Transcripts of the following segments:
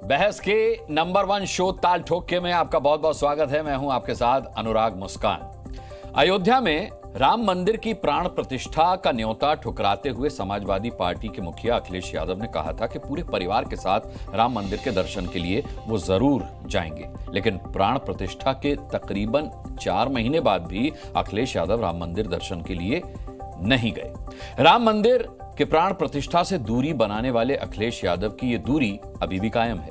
बहस के number 1 show ताल ठोक के में आपका बहुत बहुत स्वागत है। मैं हूं आपके साथ अनुराग मुस्कान। अयोध्या में राम मंदिर की प्राण प्रतिष्ठा का न्योता ठुकराते हुए समाजवादी पार्टी के मुखिया अखिलेश यादव ने कहा था कि पूरे परिवार के साथ राम मंदिर के दर्शन के लिए वो जरूर जाएंगे, लेकिन प्राण प्रतिष्ठा के तकरीबन 4 महीने बाद भी अखिलेश यादव राम मंदिर दर्शन के लिए नहीं गए। राम मंदिर के प्राण प्रतिष्ठा से दूरी बनाने वाले अखिलेश यादव की ये दूरी अभी भी कायम है।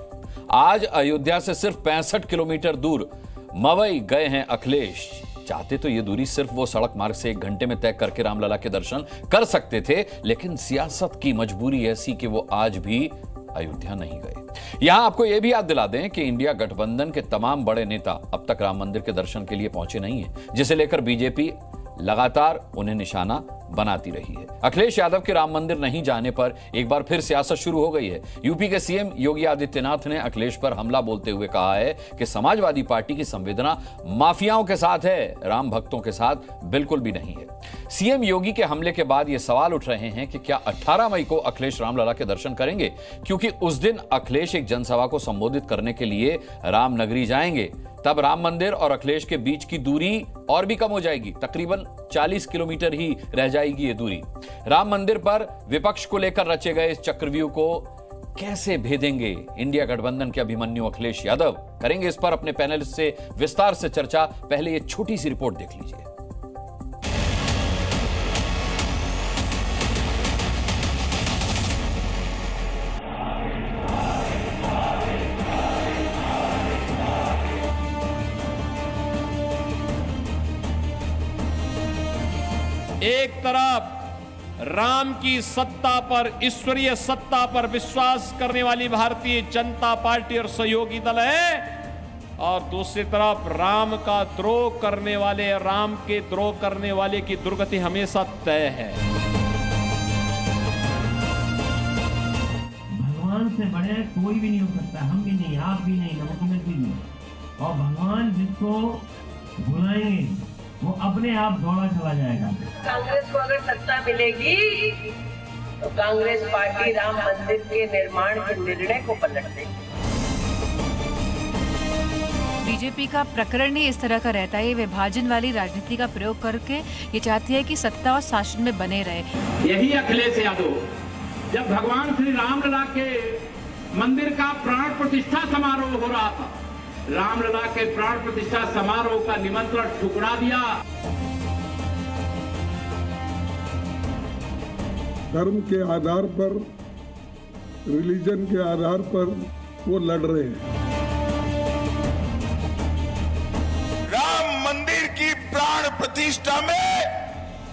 आज अयोध्या से सिर्फ 65 किलोमीटर दूर मवई गए हैं अखिलेश। चाहते तो ये दूरी सिर्फ वो सड़क मार्ग से 1 घंटे में तय करके रामलला के दर्शन कर सकते थे, लेकिन सियासत की मजबूरी ऐसी कि वो आज भी अयोध्या नहीं गए। यहां आपको यह भी याद दिला दें कि इंडिया गठबंधन के तमाम बड़े नेता अब तक राम मंदिर के दर्शन के लिए पहुंचे नहीं है, जिसे लेकर बीजेपी लगातार उन्हें निशाना बनाती रही है। अखिलेश यादव के राम मंदिर नहीं जाने पर एक बार फिर सियासत शुरू हो गई है। यूपी के सीएम योगी आदित्यनाथ ने अखिलेश पर हमला बोलते हुए कहा है कि समाजवादी पार्टी की संवेदना माफियाओं के साथ है, राम भक्तों के साथ बिल्कुल भी नहीं है। सीएम योगी के हमले के बाद यह सवाल उठ रहे हैं कि क्या 18 मई को अखिलेश रामलला के दर्शन करेंगे, क्योंकि उस दिन अखिलेश एक जनसभा को संबोधित करने के लिए रामनगरी जाएंगे। तब राम मंदिर और अखिलेश के बीच की दूरी और भी कम हो जाएगी, तकरीबन 40 किलोमीटर ही रह जाएगी ये दूरी। राम मंदिर पर विपक्ष को लेकर रचे गए इस चक्रव्यूह को कैसे भेदेंगे इंडिया गठबंधन के अभिमन्यु अखिलेश यादव? करेंगे इस पर अपने पैनल से विस्तार से चर्चा। पहले ये छोटी सी रिपोर्ट देख लीजिए। एक तरफ राम की सत्ता पर, ईश्वरीय सत्ता पर विश्वास करने वाली भारतीय जनता पार्टी और सहयोगी दल है, और दूसरी तरफ राम का द्रोह करने वाले, राम के द्रोह करने वाले की दुर्गति हमेशा तय है। भगवान से बड़े कोई भी नहीं हो सकता, हम भी नहीं, आप भी नहीं, मुख्यमंत्री भी नहीं। और भगवान जिसको बुलाएंगे वो अपने आप दौड़ा चला जाएगा। कांग्रेस को अगर सत्ता मिलेगी तो कांग्रेस पार्टी राम मंदिर के निर्माण के निर्णय को पलट देगी। बीजेपी का प्रकरण ही इस तरह का रहता है, ये विभाजन वाली राजनीति का प्रयोग करके ये चाहती है कि सत्ता और शासन में बने रहे। यही अखिलेश यादव जब भगवान श्री रामलला के मंदिर का प्राण प्रतिष्ठा समारोह हो रहा था, रामलला के प्राण प्रतिष्ठा समारोह का निमंत्रण ठुकरा दिया। धर्म के आधार पर, रिलीजन के आधार पर वो लड़ रहे हैं। राम मंदिर की प्राण प्रतिष्ठा में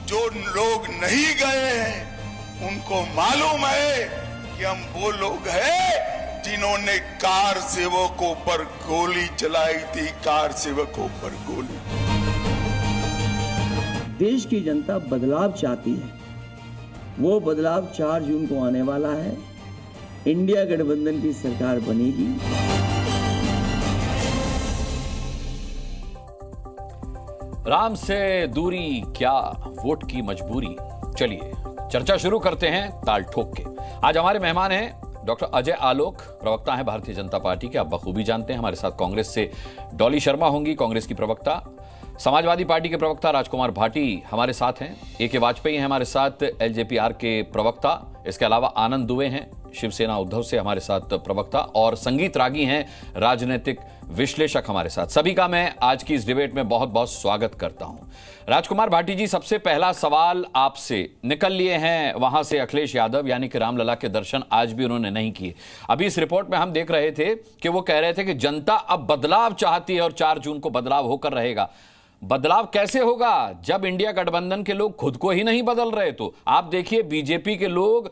जो लोग नहीं गए हैं उनको मालूम है कि हम वो लोग हैं जिन्होंने कार सेवकों पर गोली चलाई थी, कार सेवकों पर गोली। देश की जनता बदलाव चाहती है, वो बदलाव 4 जून को आने वाला है। इंडिया गठबंधन की सरकार बनेगी। राम से दूरी क्या वोट की मजबूरी? चलिए चर्चा शुरू करते हैं ताल ठोक के। आज हमारे मेहमान हैं डॉक्टर अजय आलोक, प्रवक्ता हैं भारतीय जनता पार्टी के, आप बखूबी जानते हैं। हमारे साथ कांग्रेस से डॉली शर्मा होंगी, कांग्रेस की प्रवक्ता। समाजवादी पार्टी के प्रवक्ता राजकुमार भाटी हमारे साथ हैं। ए.के. वाजपेयी हैं हमारे साथ, एलजेपीआर के प्रवक्ता। इसके अलावा आनंद दुबे हैं शिवसेना उद्धव से हमारे साथ प्रवक्ता, और संगीत रागी हैं राजनीतिक विश्लेषक हमारे साथ। सभी का मैं आज की इस डिबेट में बहुत बहुत स्वागत करता हूं। राजकुमार भाटी जी, सबसे पहला सवाल आपसे। निकल लिए हैं वहां से अखिलेश यादव, यानी कि रामलला के दर्शन आज भी उन्होंने नहीं किए। अभी इस रिपोर्ट में हम देख रहे थे कि वो कह रहे थे कि जनता अब बदलाव चाहती है और 4 जून को बदलाव होकर रहेगा। बदलाव कैसे होगा जब इंडिया गठबंधन के लोग खुद को ही नहीं बदल रहे? तो आप देखिए, बीजेपी के लोग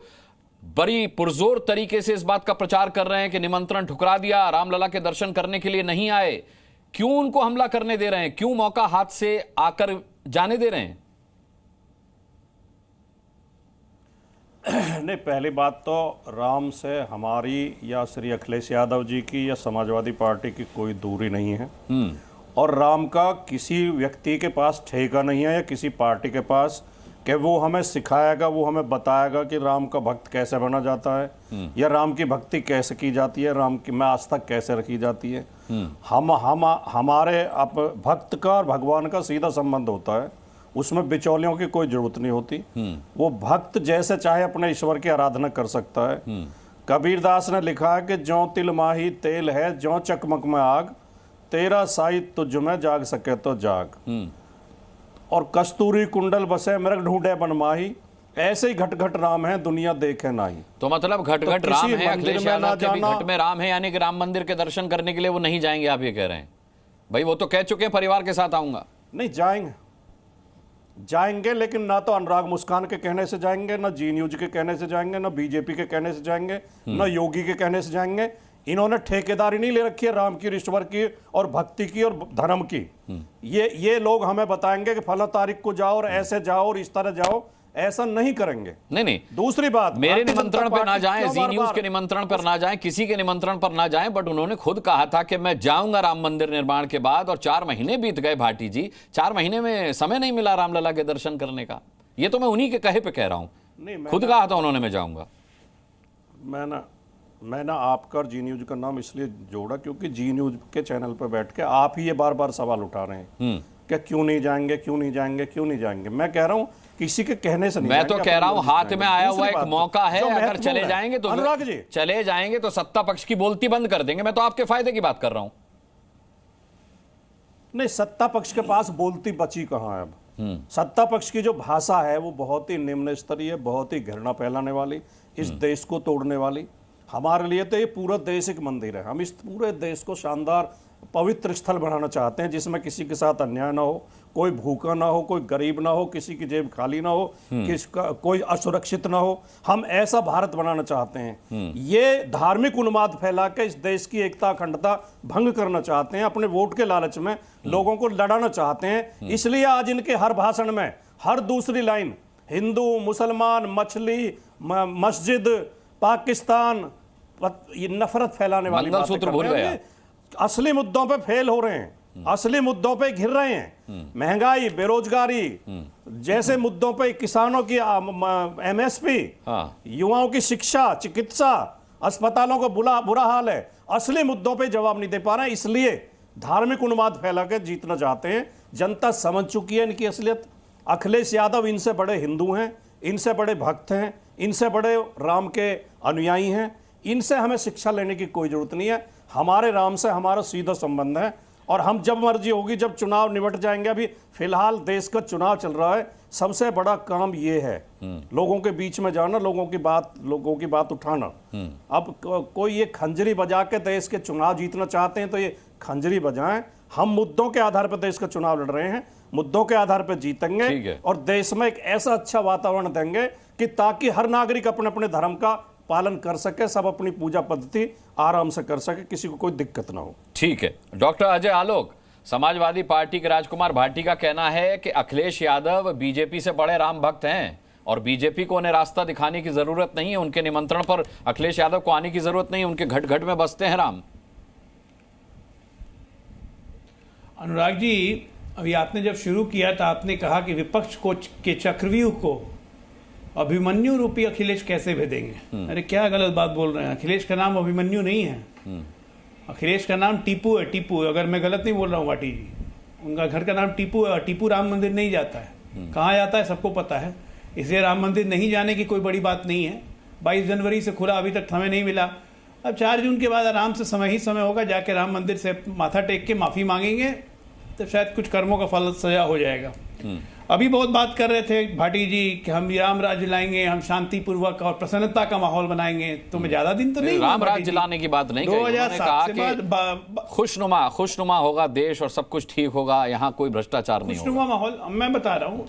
बड़ी पुरजोर तरीके से इस बात का प्रचार कर रहे हैं कि निमंत्रण ठुकरा दिया, रामलला के दर्शन करने के लिए नहीं आए। क्यों उनको हमला करने दे रहे हैं? क्यों मौका हाथ से आकर जाने दे रहे हैं? नहीं, पहली बात तो राम से हमारी या श्री अखिलेश यादव जी की या समाजवादी पार्टी की कोई दूरी नहीं है, और राम का किसी व्यक्ति के पास ठेका नहीं है या किसी पार्टी के पास कि वो हमें सिखाएगा, वो हमें बताएगा कि राम का भक्त कैसे बना जाता है या राम की भक्ति कैसे की जाती है, राम की में आस्था कैसे रखी जाती है। हमारे भक्त का और भगवान का सीधा संबंध होता है, उसमें बिचौलियों की कोई जरूरत नहीं होती। वो भक्त जैसे चाहे अपने ईश्वर की आराधना कर सकता है। कबीरदास ने लिखा है कि ज्यों तिल माही तेल है, ज्यों चकमक में आग, तेरा साई तुझ में जाग सके तो जाग। और कस्तूरी कुंडल बसे मृग ढूंढे बनमाही, ऐसे ही घट घट राम है दुनिया देखे नाही। तो मतलब घट घट राम है, अखिलेश यादव के भी घट में राम है, यानी कि राम मंदिर के दर्शन करने के लिए वो नहीं जाएंगे, आप ये कह रहे हैं? भाई वो तो कह चुके हैं परिवार के साथ आऊंगा। नहीं जाएंगे, लेकिन ना तो अनुराग मुस्कान के कहने से जाएंगे, ना जी न्यूज के कहने से जाएंगे, ना बीजेपी के कहने से जाएंगे, ना योगी के कहने से जाएंगे। इन्होंने ठेकेदारी नहीं ले रखी है राम की, ईश्वर की और भक्ति की और धर्म की। ये लोग हमें बताएंगे कि फला तारीख को जाओ और ऐसे जाओ और इस तरह जाओ, ऐसा नहीं करेंगे। नहीं। दूसरी बात, मेरे निमंत्रण पर ना जाएं, जी न्यूज के निमंत्रण पर ना जाएं, किसी के निमंत्रण पर ना जाएं, बट उन्होंने खुद कहा था कि मैं जाऊंगा राम मंदिर निर्माण के बाद, और 4 महीने बीत गए भाटी जी, 4 महीने में समय नहीं मिला रामलला के दर्शन करने का। ये तो मैं उन्हीं के कहे पे कह रहा हूं, खुद कहा था उन्होंने मैं जाऊंगा। मैं ना आपका और जी न्यूज का नाम इसलिए जोड़ा क्योंकि जी न्यूज के चैनल पर बैठ के आप ही ये बार बार सवाल उठा रहे हैं कि क्यों नहीं जाएंगे, क्यों नहीं जाएंगे, क्यों नहीं जाएंगे। मैं कह रहा हूं किसी के कहने से नहीं, मैं तो कह रहा हूं हाथ में आया हुआ एक मौका है, अगर चले जाएंगे तो अनुराग जी चले जाएंगे तो सत्ता पक्ष की बोलती बंद कर देंगे। मैं तो आपके फायदे की बात कर रहा हूं। नहीं, सत्ता पक्ष के पास बोलती बची कहां है अब? सत्ता पक्ष की जो भाषा है वो बहुत ही निम्न स्तरीय, बहुत ही घृणा फैलाने वाली, इस देश को तोड़ने वाली। हमारे लिए तो ये पूरा देश एक मंदिर है। हम इस पूरे देश को शानदार पवित्र स्थल बनाना चाहते हैं जिसमें किसी के साथ अन्याय ना हो, कोई भूखा ना हो, कोई गरीब ना हो, किसी की जेब खाली ना हो, कोई असुरक्षित ना हो। हम ऐसा भारत बनाना चाहते हैं। ये धार्मिक उन्माद फैला के इस देश की एकता अखंडता भंग करना चाहते हैं, अपने वोट के लालच में लोगों को लड़ाना चाहते हैं। इसलिए आज इनके हर भाषण में हर दूसरी लाइन हिंदू, मुसलमान, मछली, मस्जिद, पाकिस्तान, ये नफरत फैलाने वाली मंगलसूत्र भूल गया। असली मुद्दों पे फेल हो रहे हैं, असली मुद्दों पे घिर रहे हैं। महंगाई, बेरोजगारी जैसे मुद्दों पे, किसानों की MSP, युवाओं की शिक्षा, चिकित्सा, अस्पतालों का बुरा हाल है। असली मुद्दों पे जवाब नहीं दे पा रहे हैं, इसलिए धार्मिक उन्माद फैला के जीतना चाहते हैं। जनता समझ चुकी है इनकी असलियत। अखिलेश यादव इनसे बड़े हिंदू हैं, इनसे बड़े भक्त हैं, इनसे बड़े राम के अनुयायी हैं। इनसे हमें शिक्षा लेने की कोई जरूरत नहीं है। हमारे राम से हमारा सीधा संबंध है और हम जब मर्जी होगी, जब चुनाव निपट जाएंगे, अभी फिलहाल देश का चुनाव चल रहा है, सबसे बड़ा काम ये है लोगों के बीच में जाना, लोगों की बात उठाना। अब कोई ये खंजरी बजा के देश के चुनाव जीतना चाहते हैं तो ये खंजरी बजाएं। हम मुद्दों के आधार पर देश का चुनाव लड़ रहे हैं, मुद्दों के आधार पर जीतेंगे और देश में एक ऐसा अच्छा वातावरण देंगे कि ताकि हर नागरिक अपने अपने धर्म का पालन कर सके, सब अपनी पूजा पद्धति आराम से कर सके, किसी को कोई दिक्कत ना हो। ठीक है। डॉक्टर अजय आलोक, समाजवादी पार्टी के राजकुमार भाटी का कहना है कि अखिलेश यादव बीजेपी से बड़े राम भक्त हैं और बीजेपी को उन्हें रास्ता दिखाने की जरूरत नहीं है, उनके निमंत्रण पर अखिलेश यादव को आने की जरूरत नहीं है, उनके घट घट में बसते हैं राम। अनुराग जी, अभी आपने जब शुरू किया तो आपने कहा कि विपक्ष को के चक्रव्यूह को अभिमन्यु रूपी अखिलेश कैसे भेदेंगे। अरे क्या गलत बात बोल रहे हैं। अखिलेश का नाम अभिमन्यु नहीं है, अखिलेश का नाम टीपू है। टीपू, अगर मैं गलत नहीं बोल रहा हूँ भाटी जी, उनका घर का नाम टीपू है और टीपू राम मंदिर नहीं जाता है। कहाँ जाता है सबको पता है, इसलिए राम मंदिर नहीं जाने की कोई बड़ी बात नहीं है। 22 जनवरी से खुला, अभी तक समय नहीं मिला। अब 4 जून के बाद आराम से समय ही समय होगा, जाके राम मंदिर से माथा टेक के माफ़ी मांगेंगे तो शायद कुछ कर्मों का फल सजा हो जाएगा। अभी बहुत बात कर रहे थे भाटी जी कि हम राम राज्य लाएंगे, हम शांतिपूर्वक और प्रसन्नता का माहौल बनाएंगे। तो मैं ज्यादा दिन तो नहीं राम राज्य लाने की बात नहीं, 2007 के बाद खुशनुमा होगा देश और सब कुछ ठीक होगा, यहाँ कोई भ्रष्टाचार नहीं होगा। खुशनुमा माहौल, मैं बता रहा हूँ,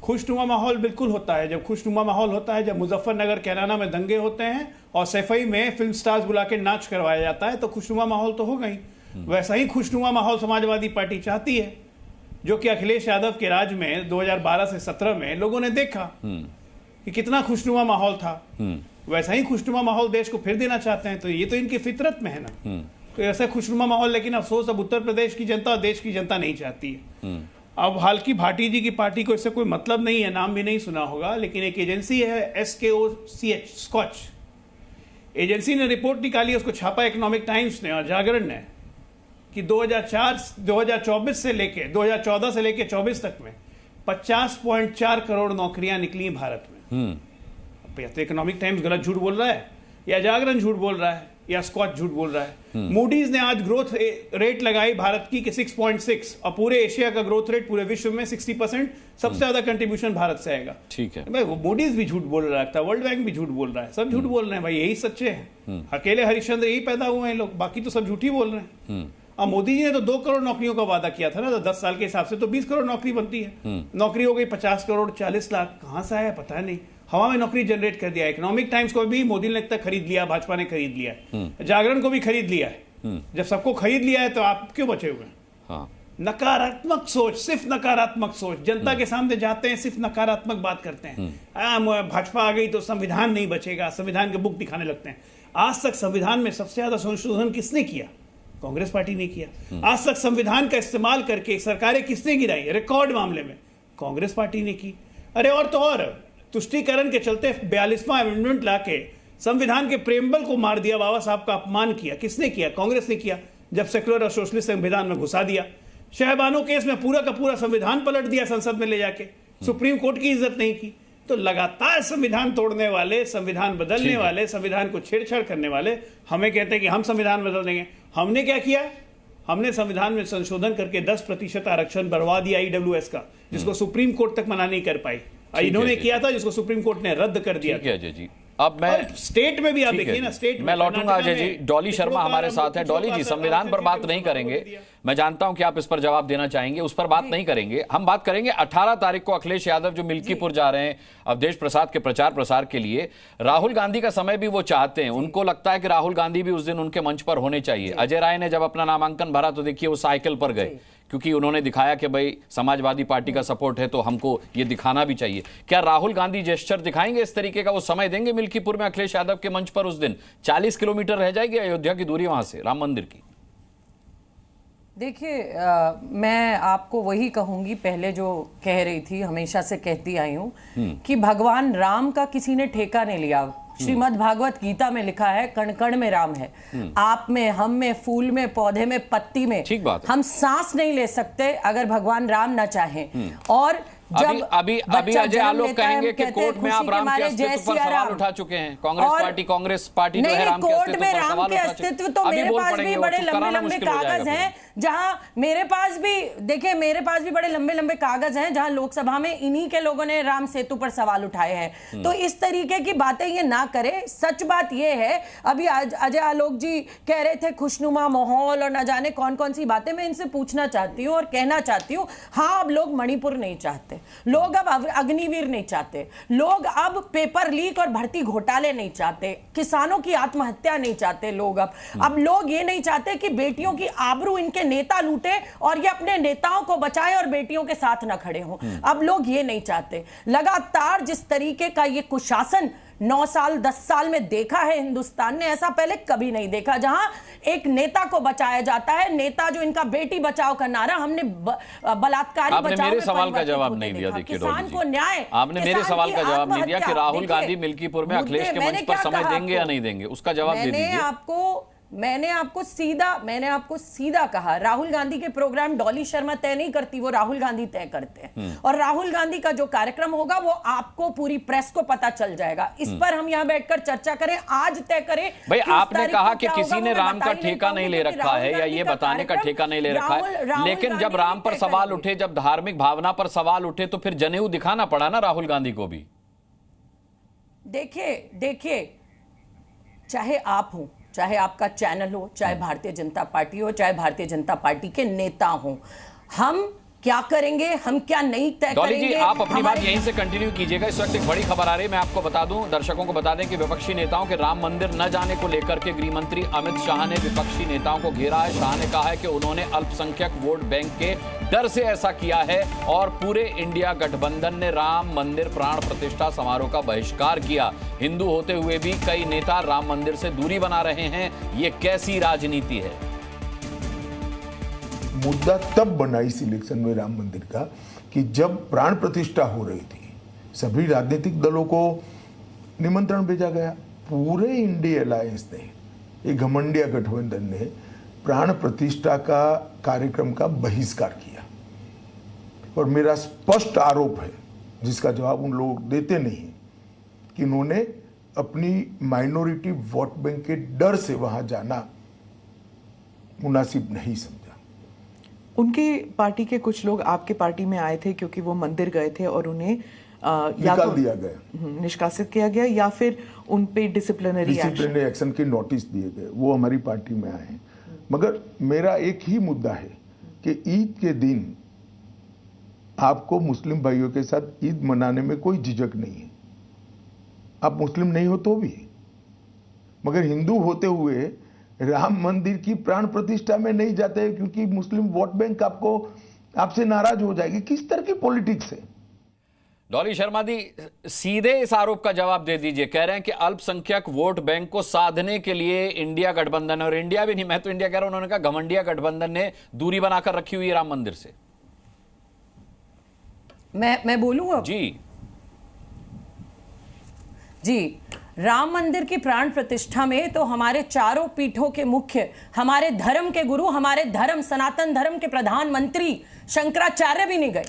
खुशनुमा माहौल बिल्कुल होता है। जब खुशनुमा माहौल होता है, जब मुजफ्फरनगर कैराना में दंगे होते हैं और सैफई में फिल्म स्टार्स बुला के नाच करवाया जाता है, तो खुशनुमा माहौल तो होगा ही। वैसा ही खुशनुमा माहौल समाजवादी पार्टी चाहती है, जो कि अखिलेश यादव के राज में 2012 से 17 में लोगों ने देखा कि कितना खुशनुमा माहौल था। वैसा ही खुशनुमा माहौल देश को फिर देना चाहते हैं, तो ये तो इनकी फितरत में है ना। तो ऐसा खुशनुमा माहौल, लेकिन अफसोस अब उत्तर प्रदेश की जनता और देश की जनता नहीं चाहती है। अब हालांकि भाटी जी की पार्टी को इससे कोई मतलब नहीं है, नाम भी नहीं सुना होगा, लेकिन एक एजेंसी है SKOCH स्कॉच एजेंसी ने रिपोर्ट निकाली, उसको छापा इकोनॉमिक टाइम्स ने और जागरण ने कि 2014 से लेके 24 तक में 50.4 करोड़ नौकरियां निकली भारत में। या तो इकोनॉमिक टाइम्स गलत झूठ बोल रहा है, या जागरण झूठ बोल रहा है, या स्कॉच झूठ बोल रहा है। मूडीज ने आज ग्रोथ रेट लगाई भारत की 6.6 और पूरे एशिया का ग्रोथ रेट पूरे विश्व में 60%, सबसे ज्यादा कंट्रीब्यूशन भारत से आएगा। ठीक है भाई, वो मूडीज भी झूठ बोल रहा था, वर्ल्ड बैंक भी झूठ बोल रहा है, सब झूठ बोल रहे हैं भाई, यही सच्चे हैं। अकेले हरिश्चंद्र यही पैदा हुए हैं लोग, बाकी तो सब झूठ ही बोल रहे हैं। अब मोदी जी ने तो 2 करोड़ नौकरियों का वादा किया था ना, तो 10 साल के हिसाब से तो 20 करोड़ नौकरी बनती है। नौकरी हो गई 50 करोड़, 40 लाख कहां से आया पता नहीं, हवा में नौकरी जनरेट कर दिया। इकोनॉमिक टाइम्स को भी मोदी ने लगता है खरीद लिया, भाजपा ने खरीद लिया है, जागरण को भी खरीद लिया है। जब सबको खरीद लिया है तो आप क्यों बचे हुए हैं? हाँ। नकारात्मक सोच, सिर्फ नकारात्मक सोच, जनता के सामने जाते हैं सिर्फ नकारात्मक बात करते हैं। भाजपा आ गई तो संविधान नहीं बचेगा, संविधान के बुक दिखाने लगते हैं। आज तक संविधान में सबसे ज्यादा संशोधन किसने किया? कांग्रेस पार्टी ने किया। आज तक संविधान का इस्तेमाल करके सरकारें किसने गिराई रिकॉर्ड मामले में? कांग्रेस पार्टी ने की। अरे और तो और, तुष्टीकरण के चलते 42वां अमेंडमेंट लाके संविधान के प्रेम्बल को मार दिया, बाबा साहब का अपमान किया। किसने किया? कांग्रेस ने किया, जब सेक्युलर और सोशलिस्ट संविधान में घुसा दिया। शहबानो केस में पूरा का पूरा संविधान पलट दिया संसद में ले जाके, सुप्रीम कोर्ट की इज्जत नहीं की। तो लगातार संविधान तोड़ने वाले, संविधान बदलने वाले, संविधान को छेड़छाड़ करने वाले हमें कहते हैं कि हम संविधान बदल देंगे। हमने क्या किया? हमने संविधान में संशोधन करके 10% आरक्षण बढ़वा दिया ईडब्ल्यूएस का, जिसको सुप्रीम कोर्ट तक मना नहीं कर पाई। इन्होंने किया था, जिसको सुप्रीम कोर्ट ने रद्द कर दिया। ठीक है अजय जी, अब मैं स्टेट में भी आप देखिए ना, स्टेट मैं लौटूंगा अजय जी। डॉली शर्मा हमारे साथ है। डॉली जी, संविधान पर बात नहीं करेंगे, मैं जानता हूं कि आप इस पर जवाब देना चाहेंगे, उस पर बात नहीं करेंगे। हम बात करेंगे 18 तारीख को अखिलेश यादव जो मिल्कीपुर जा रहे हैं अवधेश प्रसाद के प्रचार प्रसार के लिए। राहुल गांधी का समय भी वो चाहते हैं, उनको लगता है कि राहुल गांधी भी उस दिन उनके मंच पर होने चाहिए। अजय राय ने जब अपना नामांकन भरा तो देखिए वो साइकिल पर गए, क्योंकि उन्होंने दिखाया कि भाई समाजवादी पार्टी का सपोर्ट है तो हमको ये दिखाना भी चाहिए। क्या राहुल गांधी जेस्चर दिखाएंगे इस तरीके का? वो समय देंगे मिल्कीपुर में अखिलेश यादव के मंच पर? उस दिन 40 किलोमीटर रह जाएगी अयोध्या की दूरी वहां से राम मंदिर की। देखिए, मैं आपको वही कहूंगी, पहले जो कह रही थी, हमेशा से कहती आई हूं कि भगवान राम का किसी ने ठेका नहीं लिया। श्रीमद् भागवत गीता में लिखा है, कण कण में राम है। आप में, हम में, फूल में, पौधे में, पत्ती में, हम सांस नहीं ले सकते अगर भगवान राम ना चाहें। और अभी अजय आलोक कहेंगे कि कोर्ट में आप राम के अस्तित्व पर सवाल उठा चुके हैं। कांग्रेस पार्टी जो है राम के अस्तित्व पर सवाल उठा चुकी है। तो मेरे पास भी बड़े लंबे लंबे कागज हैं, जहां मेरे पास भी, देखिए मेरे पास भी बड़े लंबे लंबे कागज हैं जहां लोकसभा में इन्हीं के लोगों ने राम सेतु पर सवाल उठाए हैं। तो इस तरीके की बातें ये ना करें। सच बात ये है, अभी अजय आलोक जी कह रहे थे खुशनुमा माहौल और न जाने कौन कौन सी बातें। मैं इनसे पूछना चाहती हूँ और कहना चाहती हूँ, हाँ अब लोग मणिपुर नहीं चाहते, लोग अब अग्निवीर नहीं चाहते, लोग अब पेपर लीक और भर्ती घोटाले नहीं चाहते, किसानों की आत्महत्या नहीं चाहते लोग। अब लोग ये नहीं चाहते कि बेटियों की आबरू इनके नेता लूटे और ये अपने नेताओं को बचाएं और बेटियों के साथ ना खड़े हों। अब लोग ये नहीं चाहते। लगातार जिस तरीके का ये कुशासन 9 साल 10 साल में देखा है हिंदुस्तान ने, ऐसा पहले कभी नहीं देखा, जहां एक नेता को बचाया जाता है। नेता जो इनका बेटी बचाओ का नारा, हमने बलात्कारी आपने मेरे सवाल का जवाब नहीं दिया। देखिए किसान को न्याय, आपने मेरे सवाल का जवाब नहीं दिया कि राहुल गांधी मिल्कीपुर में अखिलेश के मंच पर समय देंगे या नहीं देंगे, उसका जवाब दे दीजिए। मैंने आपको सीधा कहा, राहुल गांधी के प्रोग्राम डॉली शर्मा तय नहीं करती, वो राहुल गांधी तय करते हैं। और राहुल गांधी का जो कार्यक्रम होगा वो आपको, पूरी प्रेस को पता चल जाएगा। इस पर हम यहाँ बैठकर चर्चा करें, आज तय करें। भाई आपने कहा कि किसी ने राम का ठेका नहीं ले रखा है या ये बताने का ठेका नहीं ले रखा है, लेकिन जब राम पर सवाल उठे, जब धार्मिक भावना पर सवाल उठे, तो फिर जनेऊ दिखाना पड़ा ना राहुल गांधी को भी। देखिए चाहे आप हो, चाहे आपका चैनल हो, चाहे भारतीय जनता पार्टी हो, चाहे भारतीय जनता पार्टी के नेता हो, हम क्या करेंगे, हम क्या नहीं तय डॉली करेंगे। जी, आप अपनी बात यहीं से कंटिन्यू कीजिएगा। इस वक्त एक बड़ी खबर आ रही है, मैं आपको बता दूं, दर्शकों को बता दें कि विपक्षी नेताओं के राम मंदिर न जाने को लेकर के गृह मंत्री अमित शाह ने विपक्षी नेताओं को घेरा है। शाह ने कहा है कि उन्होंने अल्पसंख्यक वोट बैंक के डर से ऐसा किया है और पूरे इंडिया गठबंधन ने राम मंदिर प्राण प्रतिष्ठा समारोह का बहिष्कार किया। हिंदू होते हुए भी कई नेता राम मंदिर से दूरी बना रहे हैं। ये कैसी राजनीति है? मुद्दा तब बना इस इलेक्शन में राम मंदिर का कि जब प्राण प्रतिष्ठा हो रही थी, सभी राजनीतिक दलों को निमंत्रण भेजा गया। पूरे इंडिया अलायंस ने, ये घमंडिया गठबंधन ने प्राण प्रतिष्ठा का कार्यक्रम का बहिष्कार किया। और मेरा स्पष्ट आरोप है, जिसका जवाब उन लोग देते नहीं, कि उन्होंने अपनी माइनॉरिटी वोट बैंक के डर से वहां जाना मुनासिब नहीं समझा। उनके पार्टी के कुछ लोग आपके पार्टी में आए थे क्योंकि वो मंदिर गए थे और उन्हें निकाल दिया गया, निष्कासित किया गया, या फिर उन पे डिसिप्लिनरी एक्शन के नोटिस दिए गए, वो हमारी पार्टी में आए हैं। मगर मेरा एक ही मुद्दा है कि ईद के दिन आपको मुस्लिम भाइयों के साथ ईद मनाने में कोई झिझक नहीं है, आप मुस्लिम नहीं हो तो भी। मगर हिंदू होते हुए राम मंदिर की प्राण प्रतिष्ठा में नहीं जाते क्योंकि मुस्लिम वोट बैंक आपसे नाराज हो जाएगी। किस तरह की पॉलिटिक्स है? डॉली शर्मा दी, सीधे इस आरोप का जवाब दे दीजिए। कह रहे हैं कि अल्पसंख्यक वोट बैंक को साधने के लिए इंडिया गठबंधन, और इंडिया भी नहीं, मैं तो इंडिया कह रहा हूं, उन्होंने कहा घमंडिया गठबंधन ने दूरी बनाकर रखी हुई है राम मंदिर से। मैं बोलूं अब? जी, राम मंदिर की प्राण प्रतिष्ठा में तो हमारे चारों पीठों के मुख्य, हमारे धर्म के गुरु, हमारे धर्म सनातन धर्म के प्रधानमंत्री शंकराचार्य भी नहीं गए।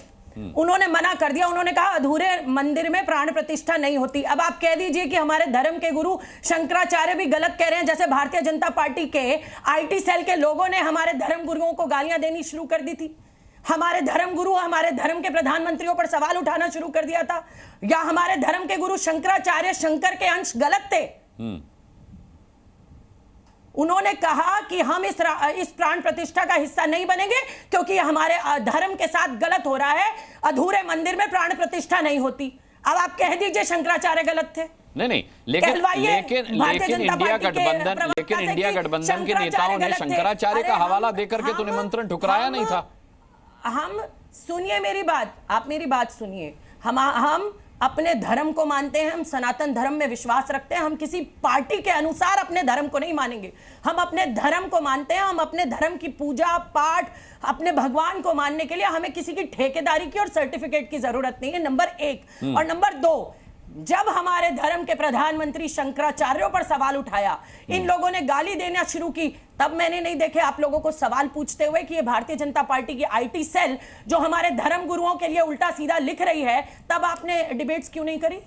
उन्होंने मना कर दिया। उन्होंने कहा अधूरे मंदिर में प्राण प्रतिष्ठा नहीं होती। अब आप कह दीजिए कि हमारे धर्म के गुरु शंकराचार्य भी गलत कह रहे हैं, जैसे भारतीय जनता पार्टी के आईटी सेल के लोगों ने हमारे धर्म गुरुओं को गालियां देनी शुरू कर दी थी, हमारे धर्म गुरु, हमारे धर्म के प्रधानमंत्रियों पर सवाल उठाना शुरू कर दिया था, या हमारे धर्म के गुरु शंकराचार्य शंकर के अंश गलत थे। उन्होंने कहा कि हम इस प्राण प्रतिष्ठा का हिस्सा नहीं बनेंगे क्योंकि हमारे धर्म के साथ गलत हो रहा है, अधूरे मंदिर में प्राण प्रतिष्ठा नहीं होती। अब आप कह दीजिए शंकराचार्य गलत थे। नहीं, लेकिन इंडिया गठबंधन के नेताओं ने शंकराचार्य का हवाला देकर के तो निमंत्रण ठुकराया नहीं था। हम सुनिए मेरी बात, आप मेरी बात सुनिए। हम अपने धर्म को मानते हैं, हम सनातन धर्म में विश्वास रखते हैं, हम किसी पार्टी के अनुसार अपने धर्म को नहीं मानेंगे। हम अपने धर्म को मानते हैं, हम अपने धर्म की पूजा पाठ, अपने भगवान को मानने के लिए हमें किसी की ठेकेदारी की और सर्टिफिकेट की जरूरत नहीं है, नंबर 1। और नंबर 2, जब हमारे धर्म के प्रधानमंत्री शंकराचार्यों पर सवाल उठाया, इन लोगों ने गाली देना शुरू की, तब मैंने नहीं देखे आप लोगों को सवाल पूछते हुए कि ये भारतीय जनता पार्टी की आईटी सेल जो हमारे धर्म गुरुओं के लिए उल्टा सीधा लिख रही है, तब आपने डिबेट्स क्यों नहीं करी?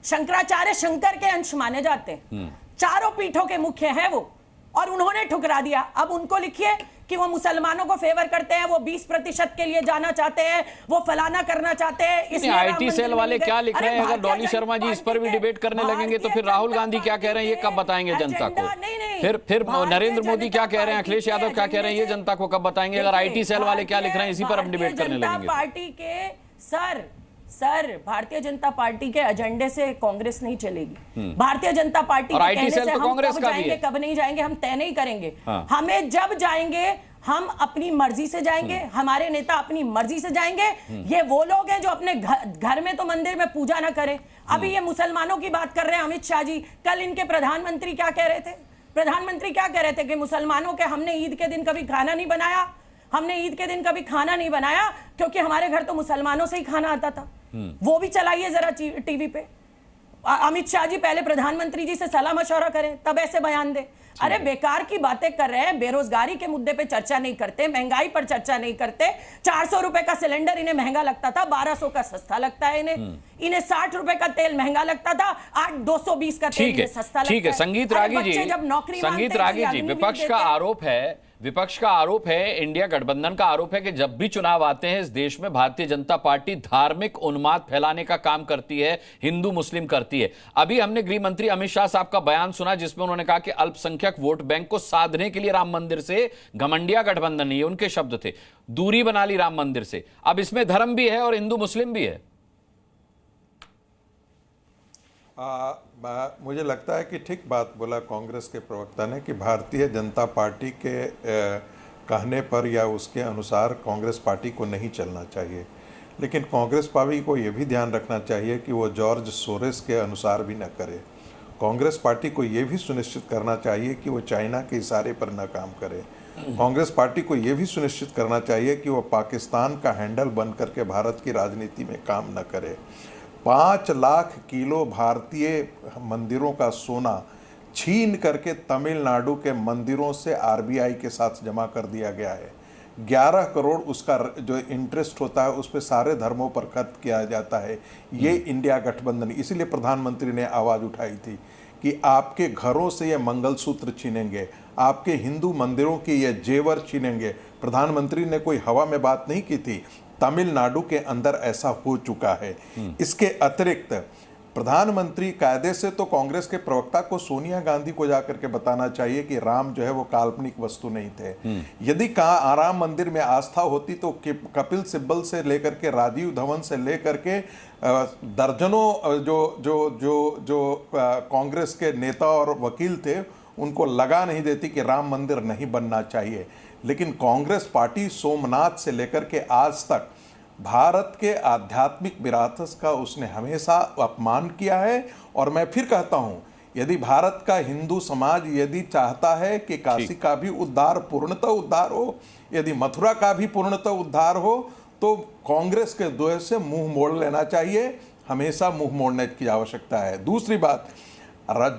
शंकराचार्य शंकर के अंश माने जाते हैं, चारों पीठों के मुख्य हैं वो, और उन्होंने ठुकरा दिया। अब उनको लिखिए कि वो मुसलमानों को फेवर करते हैं, वो 20% के लिए जाना चाहते हैं, वो फलाना करना चाहते हैं। आईटी सेल वाले क्या लिख रहे हैं? अगर डॉली शर्मा जी इस पर भी डिबेट करने लगेंगे तो फिर राहुल गांधी क्या कह रहे हैं ये कब बताएंगे जनता को? फिर नरेंद्र मोदी क्या कह रहे हैं, अखिलेश यादव क्या कह रहे हैं ये जनता को कब बताएंगे? अगर आईटी सेल वाले क्या लिख रहे हैं इसी पर हम डिबेट करने लगेंगे। पार्टी के सर भारतीय जनता पार्टी के एजेंडे से कांग्रेस नहीं चलेगी। भारतीय जनता पार्टी के कहने से हम कब जाएंगे कब नहीं जाएंगे हम तय नहीं करेंगे। हमें जब जाएंगे हम अपनी मर्जी से जाएंगे, हमारे नेता अपनी मर्जी से जाएंगे। ये वो लोग हैं जो अपने घर में तो मंदिर में पूजा ना करें। अभी ये मुसलमानों की बात कर रहे हैं अमित शाह जी, कल इनके प्रधानमंत्री क्या कह रहे थे? प्रधानमंत्री क्या कह रहे थे कि मुसलमानों के हमने ईद के दिन कभी खाना नहीं बनाया, हमने ईद के दिन कभी खाना नहीं बनाया क्योंकि हमारे घर तो मुसलमानों से ही खाना आता था। वो भी चलाइए जरा टीवी पे। अमित शाह जी पहले प्रधानमंत्री जी से सलाह मशवरा करें तब ऐसे बयान दे। अरे बेकार की बातें कर रहे हैं, बेरोजगारी के मुद्दे पे चर्चा नहीं करते, महंगाई पर चर्चा नहीं करते। 400 रुपए का सिलेंडर इन्हें महंगा लगता था, 1200 का सस्ता लगता है इन्हें 60 रुपए का तेल महंगा लगता था, 220 का तेल सस्ता लगता है। ठीक है, संगीत रागी जी, विपक्ष का आरोप है, इंडिया गठबंधन का आरोप है कि जब भी चुनाव आते हैं इस देश में भारतीय जनता पार्टी धार्मिक उन्माद फैलाने का काम करती है, हिंदू मुस्लिम करती है। अभी हमने गृह मंत्री अमित शाह साहब का बयान सुना जिसमें उन्होंने कहा कि अल्पसंख्यक वोट बैंक को साधने के लिए राम मंदिर से घमंडिया गठबंधन नहीं है, उनके शब्द थे, दूरी बना ली राम मंदिर से। अब इसमें धर्म भी है और हिंदू मुस्लिम भी है। मुझे लगता है कि ठीक बात बोला कांग्रेस के प्रवक्ता ने कि भारतीय जनता पार्टी के कहने पर या उसके अनुसार कांग्रेस पार्टी को नहीं चलना चाहिए, लेकिन कांग्रेस पार्टी को ये भी ध्यान रखना चाहिए कि वो जॉर्ज सोरेस के अनुसार भी न करे। कांग्रेस पार्टी को ये भी सुनिश्चित करना चाहिए कि वो चाइना के इशारे पर न काम करे। कांग्रेस पार्टी को यह भी सुनिश्चित करना चाहिए कि वह पाकिस्तान का हैंडल बन करके भारत की राजनीति में काम न करे। 5 लाख किलो भारतीय मंदिरों का सोना छीन करके तमिलनाडु के मंदिरों से आरबीआई के साथ जमा कर दिया गया है। 11 करोड़ उसका जो इंटरेस्ट होता है उस पर सारे धर्मों पर खर्च किया जाता है। ये इंडिया गठबंधन, इसीलिए प्रधानमंत्री ने आवाज़ उठाई थी कि आपके घरों से ये मंगलसूत्र छीनेंगे, आपके हिंदू मंदिरों के ये जेवर छीनेंगे। प्रधानमंत्री ने कोई हवा में बात नहीं की थी, तमिलनाडु के अंदर ऐसा हो चुका है। इसके अतिरिक्त प्रधानमंत्री कायदे से तो कांग्रेस के प्रवक्ता को सोनिया गांधी को जाकर के बताना चाहिए कि राम जो है वो काल्पनिक वस्तु नहीं थे। यदि राम मंदिर में आस्था होती तो कपिल सिब्बल से लेकर के राजीव धवन से लेकर के दर्जनों जो कांग्रेस के नेता और वकील थे उनको लगा नहीं देती कि राम मंदिर नहीं बनना चाहिए। लेकिन कांग्रेस पार्टी सोमनाथ से लेकर के आज तक भारत के आध्यात्मिक विरासत का उसने हमेशा अपमान किया है। और मैं फिर कहता हूं, यदि भारत का हिंदू समाज यदि चाहता है कि काशी का भी उद्धार पूर्णतः उद्धार हो, यदि मथुरा का भी पूर्णतः उद्धार हो, तो कांग्रेस के द्वेष से मुंह मोड़ लेना चाहिए। हमेशा मुंह मोड़ने की आवश्यकता है। दूसरी बात,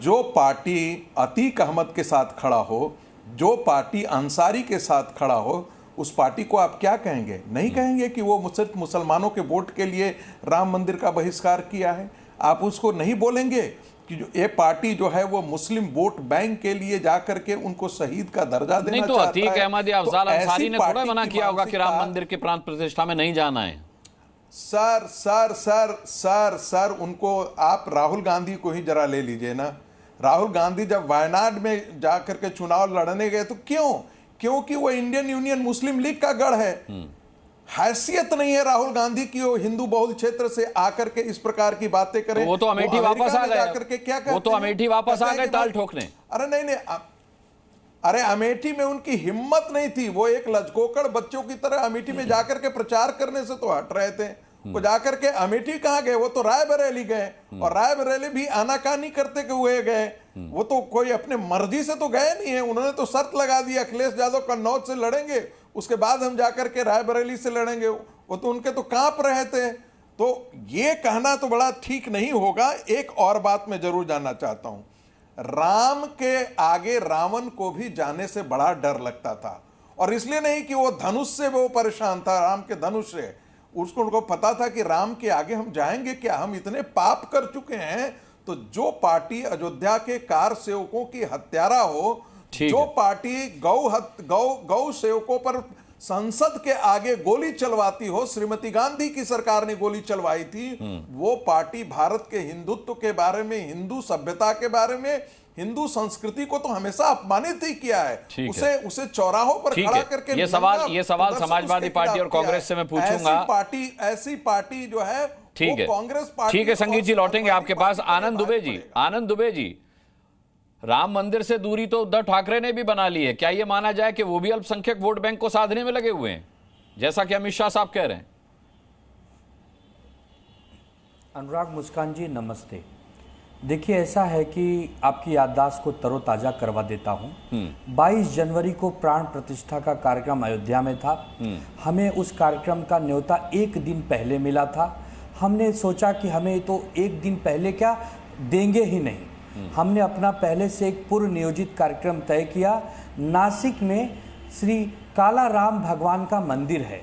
जो पार्टी अतीक अहमद के साथ खड़ा हो, जो पार्टी अंसारी के साथ खड़ा हो, उस पार्टी को आप क्या कहेंगे? नहीं कहेंगे कि वो सिर्फ मुसलमानों के वोट के लिए राम मंदिर का बहिष्कार किया है। आप उसको नहीं बोलेंगे कि जो ये पार्टी जो है वो मुस्लिम वोट बैंक के लिए जाकर के उनको शहीद का दर्जा देना नहीं तो अतीक अहमद या अफजाल अंसारी ने थोड़ा मना किया होगा कि राम मंदिर के प्राण प्रतिष्ठा में नहीं जाना है। Sir sir sir sir sir उनको आप राहुल गांधी को ही जरा ले लीजिए ना। राहुल गांधी जब वायनाड में जाकर के चुनाव लड़ने गए तो क्योंकि वो इंडियन यूनियन मुस्लिम लीग का गढ़ है। हैसियत नहीं है राहुल गांधी की वो हिंदू बहुल क्षेत्र से आकर के इस प्रकार की बातें करें। वो तो अमेठी वापस आ गए, वो तो अमेठी वापस आ गए ताल ठोकने। अरे नहीं, अरे अमेठी में उनकी हिम्मत नहीं थी। वो एक लजकोकड़ बच्चों की तरह अमेठी में जाकर के प्रचार करने से तो हट रहे थे। वो जाकर के अमेठी कहाँ गए? वो तो रायबरेली गए, और रायबरेली भी आनाकानी करते हुए गए। वो तो कोई अपने मर्जी से तो गए नहीं है। उन्होंने तो शर्त लगा दी अखिलेश यादव कन्नौज से लड़ेंगे, उसके बाद हम जाकर के रायबरेली से लड़ेंगे। वो तो उनके तो कांप रहे थे। तो ये कहना तो बड़ा ठीक नहीं होगा। एक और बात मैं जरूर जानना चाहता हूं, राम के आगे रावण को भी जाने से बड़ा डर लगता था, और इसलिए नहीं कि वो धनुष से वो परेशान था, राम के धनुष से। उनको पता था कि राम के आगे हम जाएंगे क्या? हम इतने पाप कर चुके हैं। तो जो पार्टी अयोध्या के कार सेवकों की हत्यारा हो, जो पार्टी गौ सेवकों पर संसद के आगे गोली चलवाती हो, श्रीमती गांधी की सरकार ने गोली चलवाई थी, वो पार्टी भारत के हिंदुत्व के बारे में, हिंदू सभ्यता के बारे में, हिंदू संस्कृति को तो हमेशा अपमानित ही किया है। उसे चौराहों पर खड़ा करके ये सवाल समाजवादी पार्टी और कांग्रेस से मैं पूछूंगा। ऐसी पार्टी जो है ठीक है, कांग्रेस पार्टी। ठीक है संगीत जी, लौटेंगे आपके पास। आनंद दुबे जी, राम मंदिर से दूरी तो उद्धव ठाकरे ने भी बना ली है। क्या यह माना जाए कि वो भी अल्पसंख्यक वोट बैंक को साधने में लगे हुए हैं, जैसा कि अमित शाह साहब कह रहे हैं? अनुराग मुस्कान जी नमस्ते। देखिए, ऐसा है कि आपकी याददाश्त को तरोताजा करवा देता हूं। 22 जनवरी को प्राण प्रतिष्ठा का कार्यक्रम अयोध्या में था। हमें उस कार्यक्रम का न्योता एक दिन पहले मिला था। हमने सोचा कि हमें तो एक दिन पहले क्या देंगे ही नहीं। हमने अपना पहले से एक पूर्व नियोजित कार्यक्रम तय किया। नासिक में श्री काला राम भगवान का मंदिर है,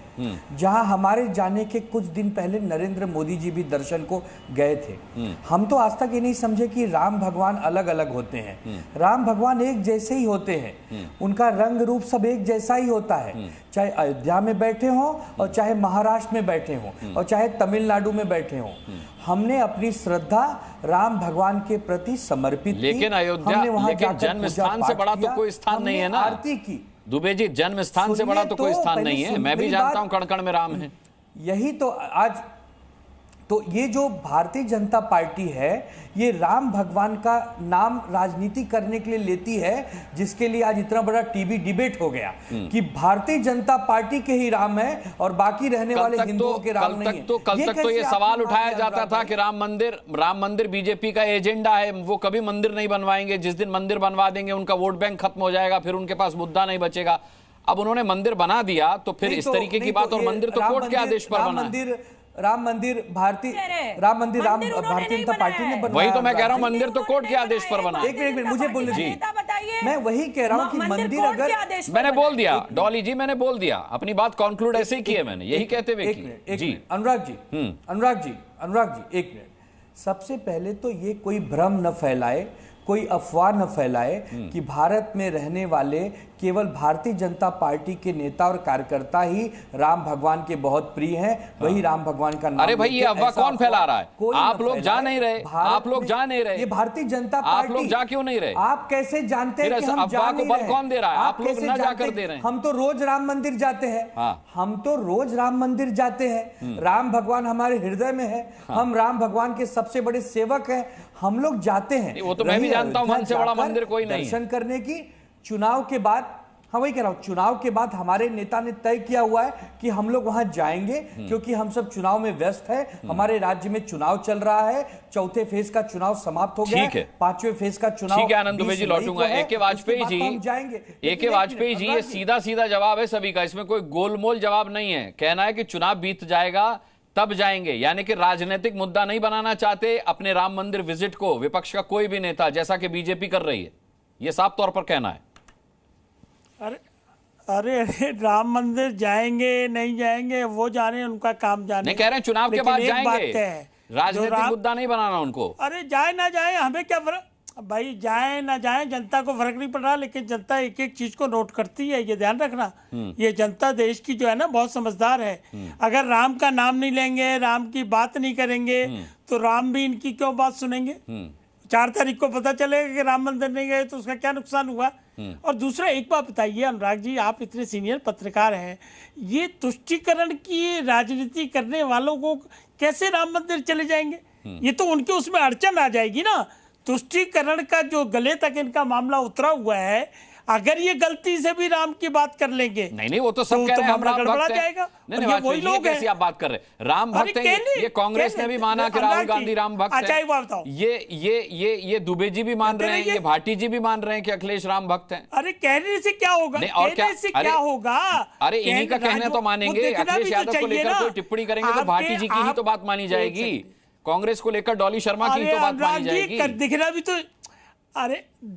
जहां हमारे जाने के कुछ दिन पहले नरेंद्र मोदी जी भी दर्शन को गए थे। हम तो आज तक ये नहीं समझे कि राम भगवान अलग अलग होते हैं। राम भगवान एक जैसे ही होते हैं, उनका रंग रूप सब एक जैसा ही होता है, चाहे अयोध्या में बैठे हों और चाहे महाराष्ट्र में बैठे हों और चाहे तमिलनाडु में बैठे हों। हमने अपनी श्रद्धा राम भगवान के प्रति समर्पित की। लेकिन अयोध्या जन्म स्थान से बड़ा तो कोई स्थान नहीं है ना। आरती की दुबे जी, जन्म स्थान से बड़ा तो कोई स्थान नहीं है। मैं भी जानता हूं कण कण में राम है। यही तो आज तो ये जो भारतीय जनता पार्टी है ये राम भगवान का नाम राजनीति करने के लिए लेती है, जिसके लिए आज इतना बड़ा टीवी डिबेट हो गया कि भारतीय जनता पार्टी के ही राम है और बाकी रहने वाले हिंदुओं के राम नहीं है। कल तक तो ये सवाल उठाया जाता था कि राम मंदिर बीजेपी का एजेंडा है, वो कभी मंदिर नहीं बनवाएंगे, जिस दिन मंदिर बनवा देंगे उनका वोट बैंक खत्म हो जाएगा, फिर उनके पास मुद्दा नहीं बचेगा। अब उन्होंने मंदिर बना दिया तो फिर इस तरीके की बात, और मंदिर तो कोर्ट के आदेश पर बना है। राम मंदिर भारतीय जनता पार्टी ने बनवाया। वही तो मैं कह रहा हूं, मंदिर तो कोर्ट के आदेश पर बना। एक मिनट मुझे बोलने दीजिए, मैं वही कह रहा हूं कि मंदिर अगर मैंने बोल दिया, डॉली जी मैंने बोल दिया, अपनी बात कंक्लूड ऐसे ही की है मैंने, यही कहते हुए की जी। अनुराग जी एक मिनट, सबसे पहले तो ये कोई भ्रम न फैलाए, कोई अफवाह न फैलाए कि भारत में रहने वाले केवल भारतीय जनता पार्टी के नेता और कार्यकर्ता ही राम भगवान के बहुत प्रिय हैं, वही राम भगवान का नाम। अरे भाई ये अफवाह कौन फैला रहा है? आप लोग जा नहीं रहे, आप लोग जा नहीं रहे। ये भारतीय जनता पार्टी, आप लोग जा क्यों नहीं रहे? आप कैसे जानते हैं कि हम अफवाह को बल कौन दे रहा है? आप लोग ना जाकर दे रहे हैं। हम तो रोज राम मंदिर जाते हैं, हम तो रोज राम मंदिर जाते हैं। राम भगवान हमारे हृदय में है, हम राम भगवान के सबसे बड़े सेवक हैं, हम लोग जाते हैं। वो तो मैं भी जानता हूं, मन से बड़ा मंदिर कोई नहीं। दर्शन करने की चुनाव के बाद, हाँ वही कह रहा हूं, चुनाव के बाद हमारे नेता ने तय किया हुआ है कि हम लोग वहां जाएंगे, क्योंकि हम सब चुनाव में व्यस्त हैं। हमारे राज्य में चुनाव चल रहा है, चौथे फेज का चुनाव समाप्त हो गया है, पांचवें फेज का चुनाव। ठीक है आनंद दुबे जी, लौटूंगा। ए.के. वाजपेयी जी ये सीधा सीधा जवाब है सभी का, इसमें कोई गोलमोल जवाब नहीं है। कहना है कि चुनाव बीत जाएगा तब जाएंगे, यानी कि राजनीतिक मुद्दा नहीं बनाना चाहते अपने राम मंदिर विजिट को विपक्ष का कोई भी नेता, जैसा कि बीजेपी कर रही है। यह साफ तौर पर कहना है। अरे राम मंदिर जाएंगे नहीं जाएंगे वो जाने, उनका काम जाने। नहीं कह रहे हैं चुनाव के बाद जाएंगे, राजनीतिक मुद्दा नहीं बनाना उनको। अरे जाए ना जाए हमें क्या फर्क भाई, जाए ना जाए जनता को फर्क नहीं पड़ रहा, लेकिन जनता एक एक चीज को नोट करती है, ये ध्यान रखना। ये जनता देश की जो है ना बहुत समझदार है। अगर राम का नाम नहीं लेंगे, राम की बात नहीं करेंगे, तो राम भी इनकी क्यों बात सुनेंगे? 4 तारीख को पता चलेगा कि राम मंदिर नहीं गए तो उसका क्या नुकसान हुआ। और दूसरा एक बात बताइए अनुराग जी, आप इतने सीनियर पत्रकार हैं, ये तुष्टीकरण की राजनीति करने वालों को कैसे राम मंदिर चले जाएंगे? ये तो उनके उसमें अड़चन आ जाएगी ना। तुष्टीकरण का जो गले तक इनका मामला उतरा हुआ है, अगर ये गलती से भी राम की बात कर लेंगे, नहीं वो तो सब कह रहे हैं हम राम भक्त हैं। नहीं वही लोग कैसी आप बात कर रहे हैं? राम भक्त हैं, ये कांग्रेस ने भी माना कि राहुल गांधी राम भक्त हैं। अच्छा एक बात बताओ, ये दुबे जी भी मान रहे हैं, ये भाटी जी भी मान रहे हैं कि अखिलेश राम भक्त हैं। अरे कहने से क्या होगा, कहने से क्या होगा? अरे इन्हीं का कहना तो मानेंगे, अखिलेश यादव को लेकर कोई टिप्पणी करेंगे तो भाटी जी की ही तो बात मानी जाएगी, कांग्रेस को लेकर डॉली शर्मा की तो बात मानी जाएगी।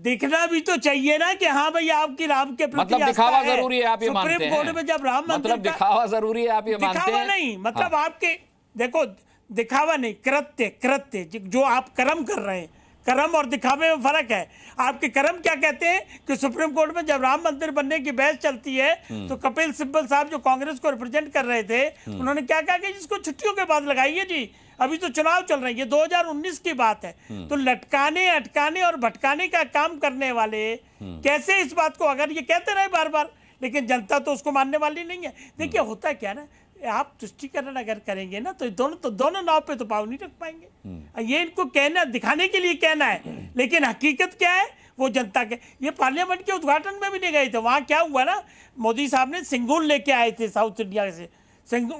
दिखना भी तो चाहिए ना कि हाँ भाई आपकी राम के प्रति मतलब दिखावा जरूरी है, आप ये मानते हैं? सुप्रीम कोर्ट में जब राम मतलब दिखावा जरूरी है, आप ये मानते हैं? दिखावा नहीं, मतलब आपके देखो दिखावा नहीं, कृत्य जो आप कर्म कर रहे हैं, कर्म और दिखावे में फर्क है। आपके कर्म क्या कहते हैं कि सुप्रीम कोर्ट में जब राम मंदिर बनने की बहस चलती है तो कपिल सिब्बल साहब जो कांग्रेस को रिप्रेजेंट कर रहे थे, उन्होंने क्या कहा कि इसको छुट्टियों के बाद लगाइए जी, अभी तो चुनाव चल रहे हैं, ये 2019 की बात है। तो लटकाने अटकाने और भटकाने का काम करने वाले कैसे इस बात को, अगर ये कहते रहे बार बार, लेकिन जनता तो उसको मानने वाली नहीं है। देखिए होता क्या ना, आप तुष्टीकरण अगर करेंगे ना तो दोनों नाव पे तो पाव नहीं रख पाएंगे। ये इनको कहना, दिखाने के लिए कहना है, लेकिन हकीकत क्या है वो जनता के। ये पार्लियामेंट के उद्घाटन में भी नहीं गए थे, वहां क्या हुआ ना, मोदी साहब ने सिंगूर लेके आए थे साउथ इंडिया से,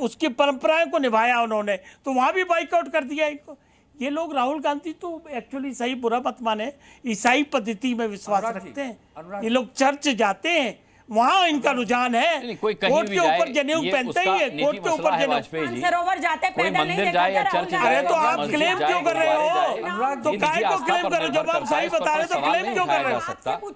उसकी परंपराओं को निभाया उन्होंने, तो वहां भी बाइकआउट कर दिया इनको। ये लोग राहुल गांधी तो एक्चुअली सही बुरा मत माने, ईसाई पद्धति में विश्वास रखते हैं, ये लोग चर्च जाते हैं, वहां इनका रुझान है। कोट के ऊपर जनेऊ पहनते ही है, कोट के ऊपर जनेऊ, सरोवर जाते पैदल नहीं देखा। अरे तो आप क्लेम क्यों कर रहे हो? तो काय को क्लेम कर रहे हो? जब आप सही बता रहे हो तो क्लेम क्यों कर रहे हो?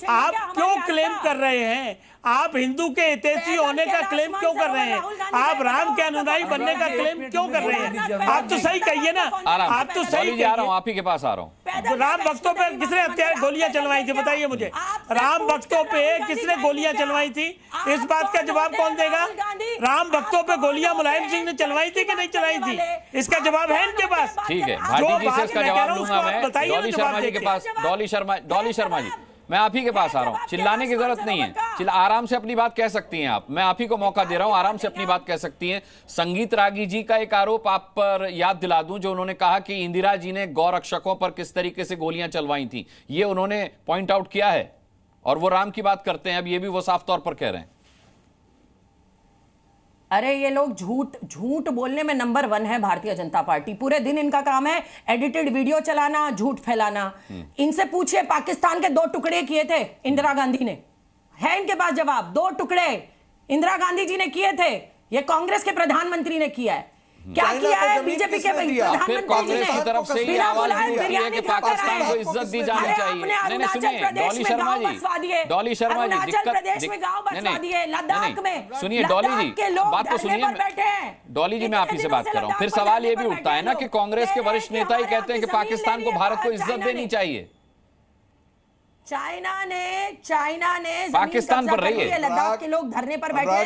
आप क्यों क्लेम कर रहे हैं? आप हिंदू के हितैषी होने का क्लेम क्यों कर रहे हैं? आप राम के अनुयायी बनने का क्लेम क्यों कर रहे हैं? आप तो सही कहिए ना, आप तो सही आ रहा हूँ, आप ही के पास आ रहा हूँ। राम भक्तों पे किसने हत्या गोलियां चलवाई थी, बताइए मुझे। राम भक्तों पे किसने गोलियां चलवाई थी, इस बात का जवाब कौन देगा? राम भक्तों पे गोलियां मुलायम सिंह ने चलवाई थी कि नहीं चलवाई थी? इसका जवाब है इनके पास। ठीक है, भाटी जी से इसका जवाब लूंगा मैं डॉली शर्मा जी के पास। डॉली शर्मा जी मैं आप ही के पास आ रहा हूं, चिल्लाने की जरूरत नहीं है, आराम से अपनी बात कह सकती हैं आप, मैं आप ही को मौका दे रहा हूं, आराम से अपनी बात कह सकती हैं। संगीत रागी जी का एक आरोप आप पर याद दिला दूं, जो उन्होंने कहा कि इंदिरा जी ने गौ रक्षकों पर किस तरीके से गोलियां चलवाई थी, ये उन्होंने पॉइंट आउट किया है, और वो राम की बात करते हैं, अब ये भी वो साफ तौर पर कह रहे हैं। अरे ये लोग झूठ बोलने में नंबर 1 है भारतीय जनता पार्टी। पूरे दिन इनका काम है एडिटेड वीडियो चलाना, झूठ फैलाना। इनसे पूछिए पाकिस्तान के 2 टुकड़े किए थे इंदिरा गांधी ने, है इनके पास जवाब। 2 टुकड़े इंदिरा गांधी जी ने किए थे, ये कांग्रेस के प्रधानमंत्री ने किया है। क्या किया है बीजेपी के प्रधानमंत्री जी ने? की तरफ से ये आवाज उठती है कि पाकिस्तान को इज्जत दी जानी चाहिए। नहीं सुनिए डॉली शर्मा जी, डॉली शर्मा जी, लद्दाख में सुनिए डॉली जी, बात तो सुनिए, डॉली जी मैं आप ही से बात कर रहा हूँ। फिर सवाल ये भी उठता है ना कि कांग्रेस के वरिष्ठ नेता ही कहते हैं कि पाकिस्तान को भारत को इज्जत देनी चाहिए। चाइना ने पाकिस्तान पर रही है, लद्दाख के लोग धरने पर बैठे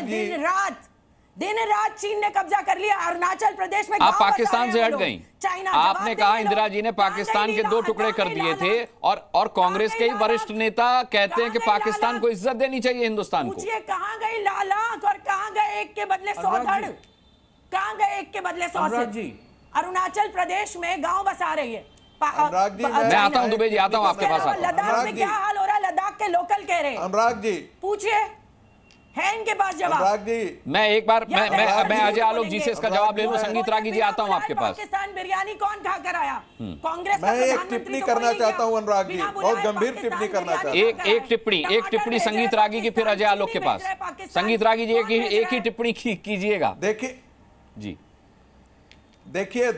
दिन रात चीन ने कब्जा कर लिया अरुणाचल प्रदेश में। आप पाकिस्तान से हट गई। आपने कहा इंदिरा जी ने पाकिस्तान के 2 टुकड़े कर दिए थे, और कांग्रेस के ही वरिष्ठ नेता कहते हैं कि पाकिस्तान को इज्जत देनी चाहिए हिंदुस्तान को। पूछिए कहां गई लालाक और कहां गए एक के बदले 100 धड़, कहां गए एक के बदले 100 सिर? अरुणाचल प्रदेश में गांव बसा रही है। मैं आता हूं दुबे जी, आता हूं आपके पास। लद्दाख में क्या हाल हो रहा है? लद्दाख के लोकल कह रहे हैं। अनुराग जी पूछिए, है इनके पास जवाब। मैं एक बार मैं अजय आलोक जी से इसका जवाब ले लूं। संगीत रागी जी आता हूं आपके पास। पाकिस्तान बिरयानी कौन खा कर आया? कांग्रेस मैं एक टिप्पणी करना चाहता हूं अनुराग जी, बहुत गंभीर टिप्पणी करना चाहता हूं। एक टिप्पणी संगीत रागी की, फिर अजय आलोक के पास। संगीत रागी जी एक ही टिप्पणी कीजिएगा। देखिए जी, देखिए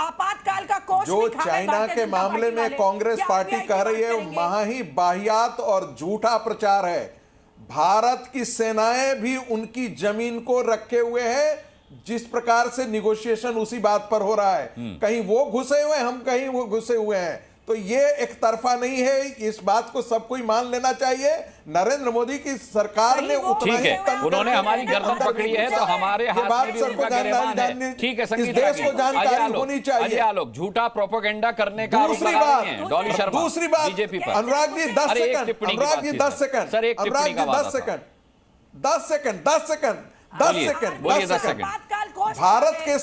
आपातकाल का कोष जो चाइना के मामले में कांग्रेस पार्टी कह रही है वो महाही बाहियात और झूठा प्रचार है। भारत की सेनाएं भी उनकी जमीन को रखे हुए हैं। जिस प्रकार से निगोशिएशन उसी बात पर हो रहा है, कहीं वो घुसे हुए हैं, हम कहीं वो घुसे हुए हैं, तो ये एक तरफा नहीं है। इस बात को सबको ही मान लेना चाहिए। नरेंद्र मोदी की सरकार ने उतना ही उन्होंने हमारी गर्दन पकड़ी है, तो हमारे हाथ में भी उनका गिरफ्तार है। ठीक है संगीत रागी, जानकारी होनी चाहिए। अजय आलोक झूठा प्रोपेगेंडा करने का दूसरी बात, डॉली शर्मा दूसरी बात बीजेपी पर। Anurag ji 10 second, Anurag ji 10 second, sir एक टिप्पणी का 10 second, 10 second, 10 second, 10 second, 10 second. Bharat के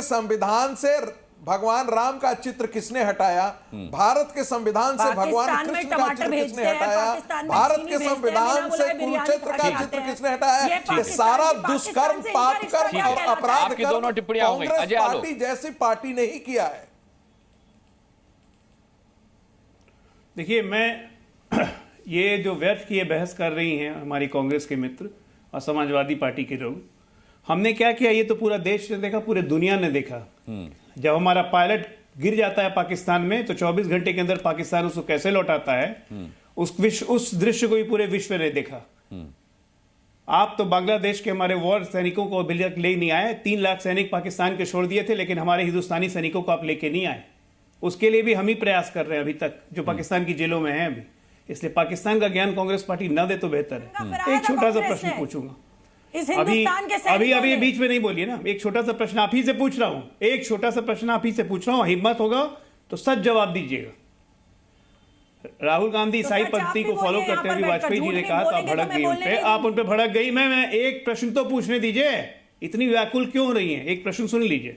संविधान से भगवान राम का चित्र किसने हटाया? भारत के संविधान से भगवान कृष्ण का चित्र किसने हटाया? भारत के संविधान से कुरुक्षेत्र का चित्र किसने हटाया? ये सारा दुष्कर्म, पापकर्म और अपराध दोनों टिप्पणियां हो गई। कांग्रेस पार्टी जैसी पार्टी ने ही किया है। देखिए, मैं ये जो व्यर्थ की ये बहस कर रही हैं हमारी कांग्रेस के मित्र और समाजवादी पार्टी के लोग, हमने क्या किया ये तो पूरा देश ने देखा, पूरे दुनिया ने देखा। जब हमारा पायलट गिर जाता है पाकिस्तान में, तो 24 घंटे के अंदर पाकिस्तान उसको कैसे लौटाता है, उस दृश्य को भी पूरे विश्व ने देखा। आप तो बांग्लादेश के हमारे वॉर सैनिकों को अभी तक ले नहीं आए। 3 लाख सैनिक पाकिस्तान के छोड़ दिए थे, लेकिन हमारे हिंदुस्तानी सैनिकों को आप लेके नहीं आए। उसके लिए भी हम ही प्रयास कर रहे हैं अभी तक, जो पाकिस्तान की जेलों में हैं अभी। इसलिए पाकिस्तान का ज्ञान कांग्रेस पार्टी न दे तो बेहतर है। एक छोटा सा प्रश्न पूछूंगा, अभी बीच में नहीं बोलिए ना। एक छोटा सा प्रश्न आप ही से पूछ रहा हूं, एक छोटा सा प्रश्न आप ही से पूछ रहा हूं, हिम्मत होगा तो सच जवाब दीजिएगा। राहुल गांधी ईसाई पद्धति को फॉलो करते हुए वाजपेयी जी ने कहा तो आप भड़क गई उन पे, आप उन पे भड़क गई। मैं एक प्रश्न तो पूछने दीजिए, इतनी व्याकुल क्यों हो रही है? एक प्रश्न सुन लीजिए,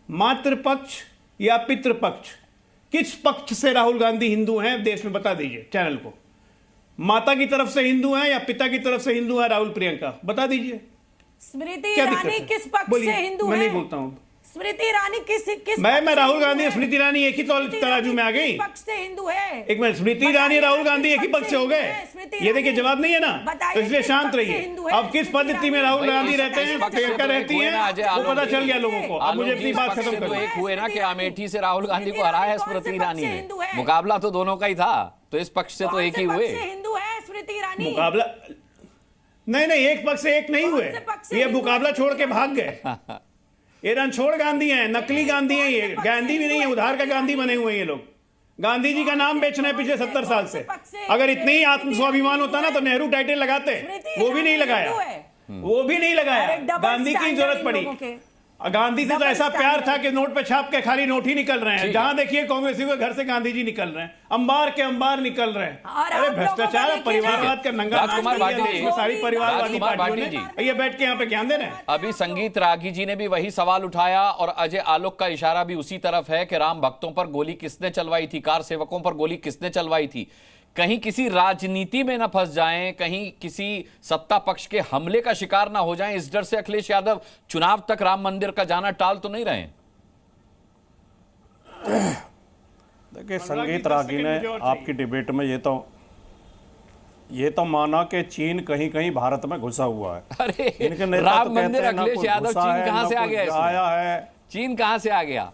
मातृपक्ष या पितृपक्ष, किस पक्ष से राहुल गांधी हिंदू हैं देश में? बता दीजिए चैनल को। माता की तरफ से हिंदू हैं या पिता की तरफ से हिंदू है राहुल प्रियंका? बता दीजिए। स्मृति ईरानी किस पक्ष से हिंदू है? मैं नहीं बोलता हूं। स्मृति ईरानी किस मैं राहुल गांधी स्मृति ईरानी एक ही तराजू में आ गई। पक्ष से हिंदू है? एक मिनट, स्मृति ईरानी राहुल गांधी एक ही पक्ष से हो गए? ये देखिए जवाब नहीं है ना, तो इसलिए शांत रहिए। अब किस पद्धति में राहुल गांधी रहते हैं, प्रियंका रहती है, वो पता चल गया लोगों को। अब मुझे अपनी बात खत्म करो। एक हुए ना कि अमेठी से राहुल गांधी को हराया है स्मृति ईरानी ने, मुकाबला तो दोनों का ही था, तो इस पक्ष से तो एक ही हुए। हिंदू है स्मृति ईरानी? मुकाबला नहीं, एक पक्ष से एक नहीं हुए, ये मुकाबला छोड़ के भाग गए। ये रणछोड़ गांधी हैं, नकली गांधी हैं, ये गांधी भी नहीं है, उधार का गांधी बने हुए हैं ये लोग। गांधी जी का नाम बेच रहे हैं पिछले 70 साल से। अगर इतनी ही आत्मस्वाभिमान होता ना तो नेहरू टाइटल लगाते, वो भी नहीं लगाया, वो भी नहीं लगाया। गांधी की जरूरत पड़ी। गांधी से तो ऐसा प्यार था कि नोट पे छाप के खाली नोट ही निकल रहे हैं। जहां देखिए कांग्रेसी के घर से गांधी जी निकल रहे हैं, अंबार के अंबार निकल रहे हैं। अरे भ्रष्टाचार, परिवारवाद का नंगा राजकुमार भाटी, सारी परिवारवादी पार्टियों ने ये बैठ के यहाँ पे ज्ञान दे रहे हैं। अभी संगीत रागी जी ने भी वही सवाल उठाया और अजय आलोक का इशारा भी उसी तरफ है कि राम भक्तों पर गोली किसने चलवाई थी, कार सेवकों पर गोली किसने चलवाई थी। कहीं किसी राजनीति में न फंस जाएं, कहीं किसी सत्ता पक्ष के हमले का शिकार ना हो जाएं, इस डर से अखिलेश यादव चुनाव तक राम मंदिर का जाना टाल तो नहीं रहे। देखिए संगीत रागी ने आपकी डिबेट में ये तो माना कि चीन कहीं कहीं भारत में घुसा हुआ है। अरे इनके नेता राम तो मंदिर कहते हैं अखिलेश यादव चीन कहां से आ गया, आया है चीन कहां से आ गया।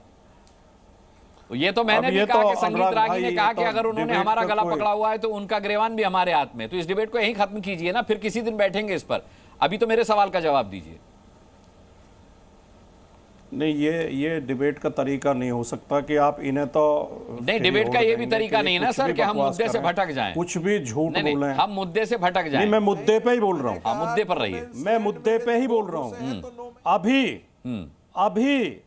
ये तो मैंने भी कहा कि संगीत रागी ने कहा कि अगर उन्होंने हमारा गला पकड़ा हुआ है तो उनका गिरवान भी हमारे हाथ में। तो इस डिबेट को यहीं खत्म कीजिए ना, फिर किसी दिन बैठेंगे इस पर। अभी तो मेरे सवाल का जवाब दीजिए। नहीं, ये डिबेट का तरीका नहीं हो सकता कि आप इन्हें तो नहीं, डिबेट का ये भी तरीका नहीं है ना सर कि हम मुद्दे से भटक जाएं, कुछ भी झूठ बोलें। हम मुद्दे से भटक जाएं। नहीं, मैं मुद्दे पे ही बोल रहा हूँ। मुद्दे पर रहिए। मैं मुद्दे पे ही बोल रहा हूँ। अभी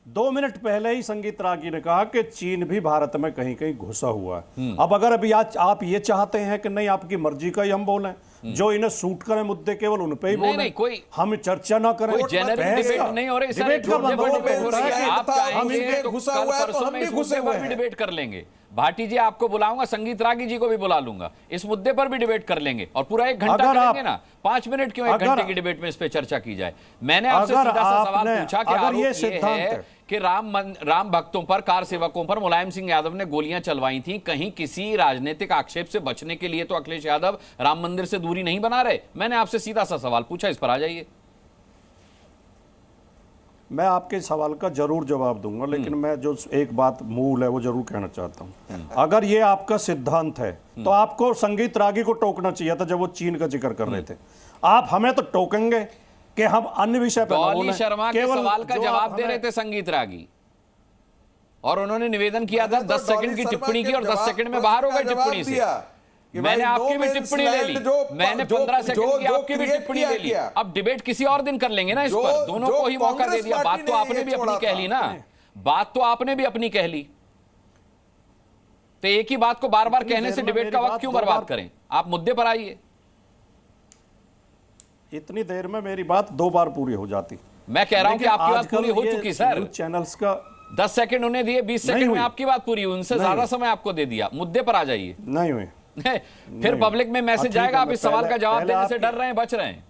2 मिनट पहले ही संगीत रागी ने कहा कि चीन भी भारत में कहीं कहीं घुसा हुआ है। अब अगर अभी आज आप ये चाहते हैं कि नहीं आपकी मर्जी का ही हम बोलें, जो इन्हें सूट करें मुद्दे केवल उन पे ही बोलें, नहीं, कोई हम चर्चा ना करें, कोई जेनरल डिबेट नहीं हो रही, डिबेट का डिबेट हो रहा है। आप चाहेंगे तो कल परसों में इस मुद्दे पर भी डिबेट कर लेंगे। भाटी जी आपको बुलाऊंगा, संगीत रागी जी को भी बुला लूंगा, इस मुद्दे पर भी डिबेट कर लेंगे और पूरा 1 घंटा करेंगे ना। 5 मिनट क्यों 1 घंटे की डिबेट में इस पे चर्चा की जाए। मैंने आपसे सीधा सा सवाल पूछा कि आरोप ये है कि राम भक्तों पर, कार सेवकों पर मुलायम सिंह यादव ने गोलियां चलवाई थी। कहीं किसी राजनीतिक आक्षेप से बचने के लिए तो अखिलेश यादव राम मंदिर से दूरी नहीं बना रहे। मैंने आपसे सीधा सा सवाल पूछा, इस पर आ जाइए। मैं आपके सवाल का जरूर जवाब दूंगा, लेकिन मैं जो एक बात मूल है वो जरूर कहना चाहता हूं। अगर ये आपका सिद्धांत है तो आपको संगीत रागी को टोकना चाहिए था जब वो चीन का जिक्र कर रहे थे। आप हमें तो टोकेंगे कि हम अन्य विषय पर डॉली शर्मा के सवाल का जवाब दे रहे थे संगीत रागी, और उन्होंने निवेदन किया था 10 सेकंड की टिप्पणी की और 10 सेकंड में बाहर हो गए टिप्पणी से। मैंने आपकी भी टिप्पणी ले ली, मैंने 15 सेकंड की आपकी भी टिप्पणी ले ली। अब डिबेट किसी और दिन कर लेंगे ना इस पर, दोनों को ही मौका दे दिया। बात तो आपने भी अपनी कह ली ना, बात तो आपने भी अपनी कह ली। तो एक ही बात को बार बार कहने से डिबेट का वक्त क्यों बर्बाद करें। आप मुद्दे पर आइए। इतनी देर में मेरी बात 2 बार पूरी हो जाती। मैं कह रहा हूं कि आपकी बात पूरी हो चुकी सर। चैनल्स का 10 सेकंड उन्हें दिए, 20 सेकंड में आपकी बात पूरी हुई, उनसे ज्यादा समय आपको दे दिया। मुद्दे पर आ जाइए। नहीं हुई फिर पब्लिक में मैसेज जाएगा आप इस सवाल का जवाब देने से डर रहे हैं, बच रहे हैं।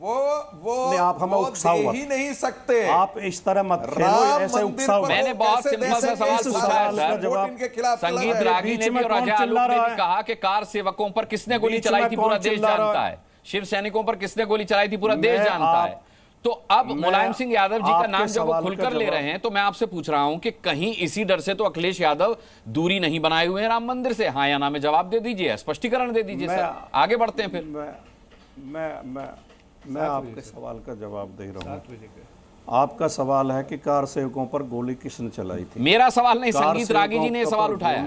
वो आप हमें उकसाओ ही नहीं सकते। आप इस तरह मत खेलो, ऐसे उकसाओ। मैंने बहुत सिंपल सा सवाल पूछा है सर। संगीत रागी ने भी और अजय आलोक ने भी कहा कि कार सेवकों पर किसने गोली चलाई थी पूरा देश जानता है, शिव सैनिकों पर किसने गोली चलाई थी पूरा देश जानता है। तो अब मुलायम सिंह यादव जी का नाम जब वो खुलकर ले रहे हैं तो मैं आपसे पूछ रहा हूं कि कहीं इसी डर से तो अखिलेश यादव दूरी नहीं बनाए हुए हैं राम मंदिर से। हाँ या ना में जवाब दे दीजिए, स्पष्टीकरण दे दीजिए सर, आगे बढ़ते हैं। फिर मैं आपके सवाल का जवाब दे रहा हूं। आपका सवाल है कि कार सेवकों पर गोली किसने चलाई थी। मेरा सवाल नहीं, संगीत रागी जी ने सवाल उठाया।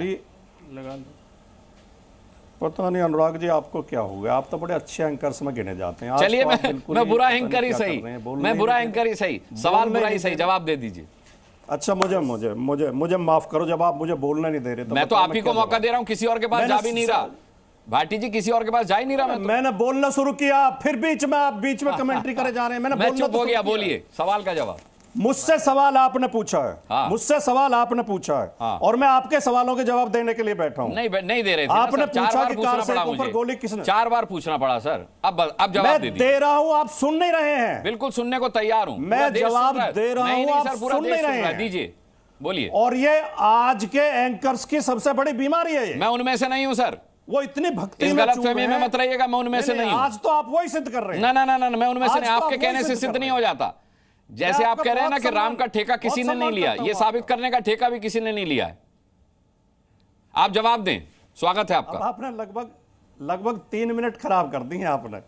पता नहीं अनुराग जी आपको क्या हो गया, आप तो बड़े अच्छे एंकर्स में गिने जाते हैं। चलिए मैं बुरा एंकर ही सही, मैं बुरा एंकर ही सही, सवाल बुरा ही सही, जवाब दे दीजिए। अच्छा मुझे माफ करो, जब आप मुझे बोलने नहीं दे रहे। मैं तो आप ही को मौका दे रहा हूं, किसी और के पास जा भी नहीं रहा। भाटी जी किसी और के पास जा ही नहीं रहा। मैंने बोलना शुरू किया, फिर बीच में कमेंट्री करे जा रहे हैं। मैं चुप हो गया। बोलिए सवाल का जवाब। मुझसे सवाल आपने पूछा है। हाँ। मुझसे सवाल आपने पूछा है। हाँ। और मैं आपके सवालों के जवाब देने के लिए बैठा हूं। नहीं दे रहे थे आपने पूछा कि कार सेवकों पर गोली किसने, 4 बार पूछना पड़ा सर। अब जवाब दे रहा हूं, आप सुन नहीं रहे हैं। बिल्कुल सुनने को तैयार हूं, मैं जवाब दे रहा हूं, आप सुन नहीं रहे हैं। दीजिए, बोलिए। और ये आज के एंकर्स की सबसे बड़ी बीमारी है। मैं उनमें से नहीं हूं सर। वो इतनी भक्ति में गलतफहमी में मत रहिएगा, मैं उनमें से नहीं हूं। आज तो आप वही सिद्ध कर रहे हैं। ना मैं उनमें से नहीं, आपके कहने से सिद्ध नहीं हो जाता। जैसे आप कह रहे हैं ना कि राम का ठेका किसी ने नहीं लिया, ये साबित करने का ठेका भी किसी ने नहीं लिया है। आप जवाब दें, स्वागत है आपका। आपने लगभग 3 मिनट खराब कर दिए आपने।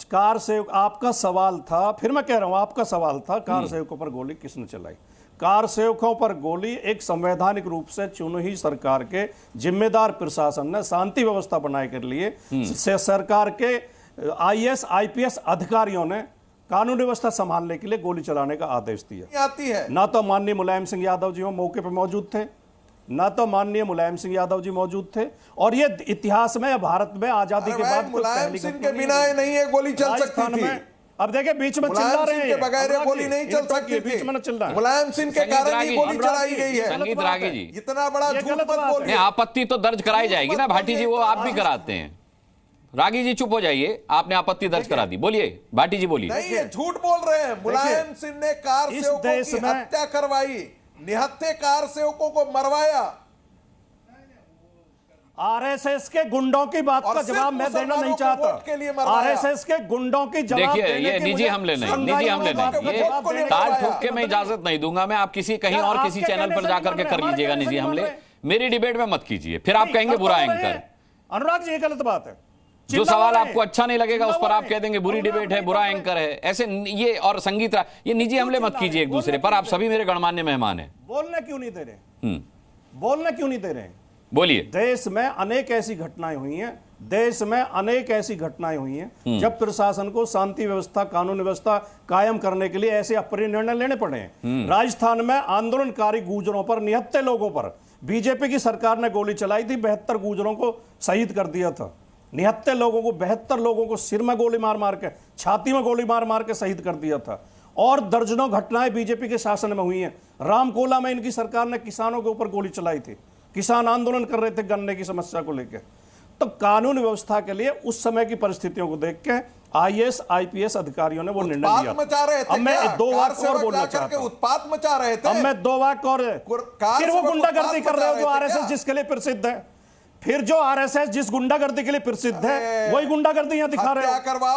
कार सेवक आपका सवाल था, फिर मैं कह रहा हूं आपका सवाल था कार सेवकों पर गोली किसने चलाई। कार सेवकों पर गोली एक संवैधानिक रूप से चुनी हुई सरकार के जिम्मेदार प्रशासन ने शांति व्यवस्था बनाए के लिए सरकार के IAS IPS अधिकारियों ने कानून व्यवस्था संभालने के लिए गोली चलाने का आदेश दिया। आती है ना तो माननीय मुलायम सिंह यादव जी वो मौके पर मौजूद थे, ना तो माननीय मुलायम सिंह यादव जी मौजूद थे, और ये इतिहास में भारत में आजादी के बाद मुलायम सिंह के बिना नहीं है गोली चल सकती थी। अब देखिए बीच में चिल्ला रहे हैं, बगैर गोली नहीं चल सकती, बीच में चिल्ला है। मुलायम सिंह के कारण ही गोली चलाई गई है। संगीत रागी जी, इतना बड़ा झूठ मत बोलिए। आपत्ति तो दर्ज कराई जाएगी ना भाटी जी, वो आप भी कराते हैं। रागी जी चुप हो जाइए, आपने आपत्ति दर्ज करा दी। बोलिए भाटी जी, बोलिए। नहीं, ये झूठ बोल रहे हैं। मुलायम सिंह ने कार सेवकों की हत्या करवाई, निहत्थे कार सेवकों को मरवाया। आरएसएस के गुंडों की बात का जवाब मैं देना नहीं चाहता। आरएसएस के गुंडों की जवाब देखिए, ये निजी हमले नहीं, निजी हमले नहीं, ये ताल ठोक के मैं इजाजत नहीं दूंगा। मैं आप किसी कहीं और किसी चैनल पर जाकर के कर लीजिएगा निजी हमले, मेरी डिबेट में मत कीजिए, फिर आप कहेंगे बुरा एंकर। अनुराग जी, ये गलत बात है। जो सवाल आपको अच्छा नहीं लगेगा उस पर आप कह देंगे बुरी डिबेट है, बुरा एंकर है, ऐसे ये। और संगीत ये निजी हमले मत कीजिए एक दूसरे पर, आप सभी मेरे गणमान्य मेहमान हैं। बोलने क्यों नहीं दे रहे? बोलने क्यों नहीं दे रहे? बोलिए। देश में अनेक ऐसी घटनाएं हुई हैं, देश में अनेक ऐसी घटनाएं हुई हैं जब प्रशासन को शांति व्यवस्था, कानून व्यवस्था कायम करने के लिए ऐसे अप्रिय निर्णय लेने पड़े हैं। राजस्थान में आंदोलनकारी गुर्जरों पर, निहत्थे लोगों पर बीजेपी की सरकार ने गोली चलाई थी, 72 गुर्जरों को शहीद कर दिया था। निहत्थे लोगों को, 72 लोगों को सिर में गोली मार मार के, छाती में गोली मार मार के शहीद कर दिया था। और दर्जनों घटनाएं बीजेपी के शासन में हुई हैं। रामकोला में इनकी सरकार ने किसानों के ऊपर गोली चलाई थी, किसान आंदोलन कर रहे थे गन्ने की समस्या को लेकर। तो कानून व्यवस्था के लिए उस समय की परिस्थितियों को देख के आईएएस आईपीएस अधिकारियों ने वो निर्णय लिया। मचा रहे थे। अब मैं 2 वाक्य और बोलना चाहता हूं। उत्पात मचा रहे थे। अब मैं 2 वाक्य और, फिर वो गुंडागर्दी कर रहे हो जो आरएसएस जिसके लिए प्रसिद्ध है। फिर जो आरएसएस जिस गुंडागर्दी के लिए प्रसिद्ध है, वही गुंडागर्दी यहां दिखा रहे हो,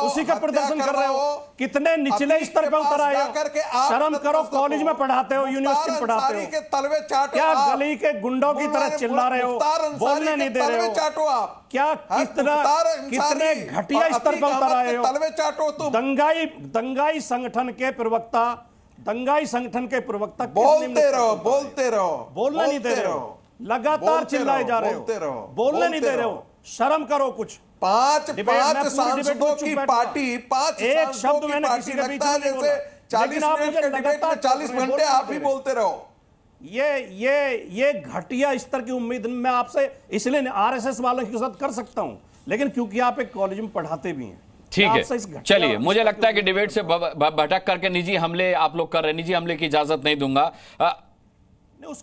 उसी का प्रदर्शन कर रहे हो। कितने निचले स्तर पर उतर आए हो, शर्म करो। कॉलेज में पढ़ाते हो, यूनिवर्सिटी में पढ़ाते हो, क्या गली के गुंडों की तरह चिल्ला रहे हो, बोलने नहीं दे रहे हो? क्या कितने घटिया स्तर पर उतर आए हो? दंगाई संगठन के प्रवक्ता, बोलते रहो, बोलने नहीं दे रहे हो, लगातार चिल्लाए जा रहे हो, बोलने नहीं दे रहे हो। शर्म करो कुछ। पांच सांसदों की पार्टी, 5 एक शब्द मैंने किसी के बीच में नहीं बोला, 40 मिनट के डिबेट में 40 घंटे आप ही बोलते रहो। ये घटिया स्तर की उम्मीद मैं आपसे इसलिए आरएसएस वालों के साथ कर सकता हूं, लेकिन क्योंकि आप एक कॉलेज में पढ़ाते भी हैं। ठीक है, चलिए, मुझे लगता है कि डिबेट से भटक करके निजी हमले आप लोग कर रहे हैं, निजी हमले की इजाजत नहीं दूंगा।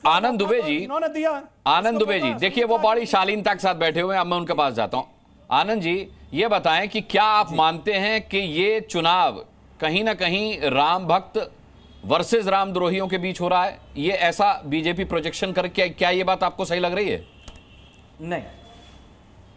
आनंद दुबे जी, आनंद दुबे जी, देखिए वो बड़ी शालीनता के साथ बैठे हुए हैं, अब मैं उनके पास जाता हूं। आनंद जी, ये बताएं कि क्या आप मानते हैं कि ये चुनाव कहीं ना कहीं राम भक्त वर्सेस रामद्रोहियों के बीच हो रहा है? ये ऐसा बीजेपी प्रोजेक्शन कर, क्या ये बात आपको सही लग रही है? नहीं,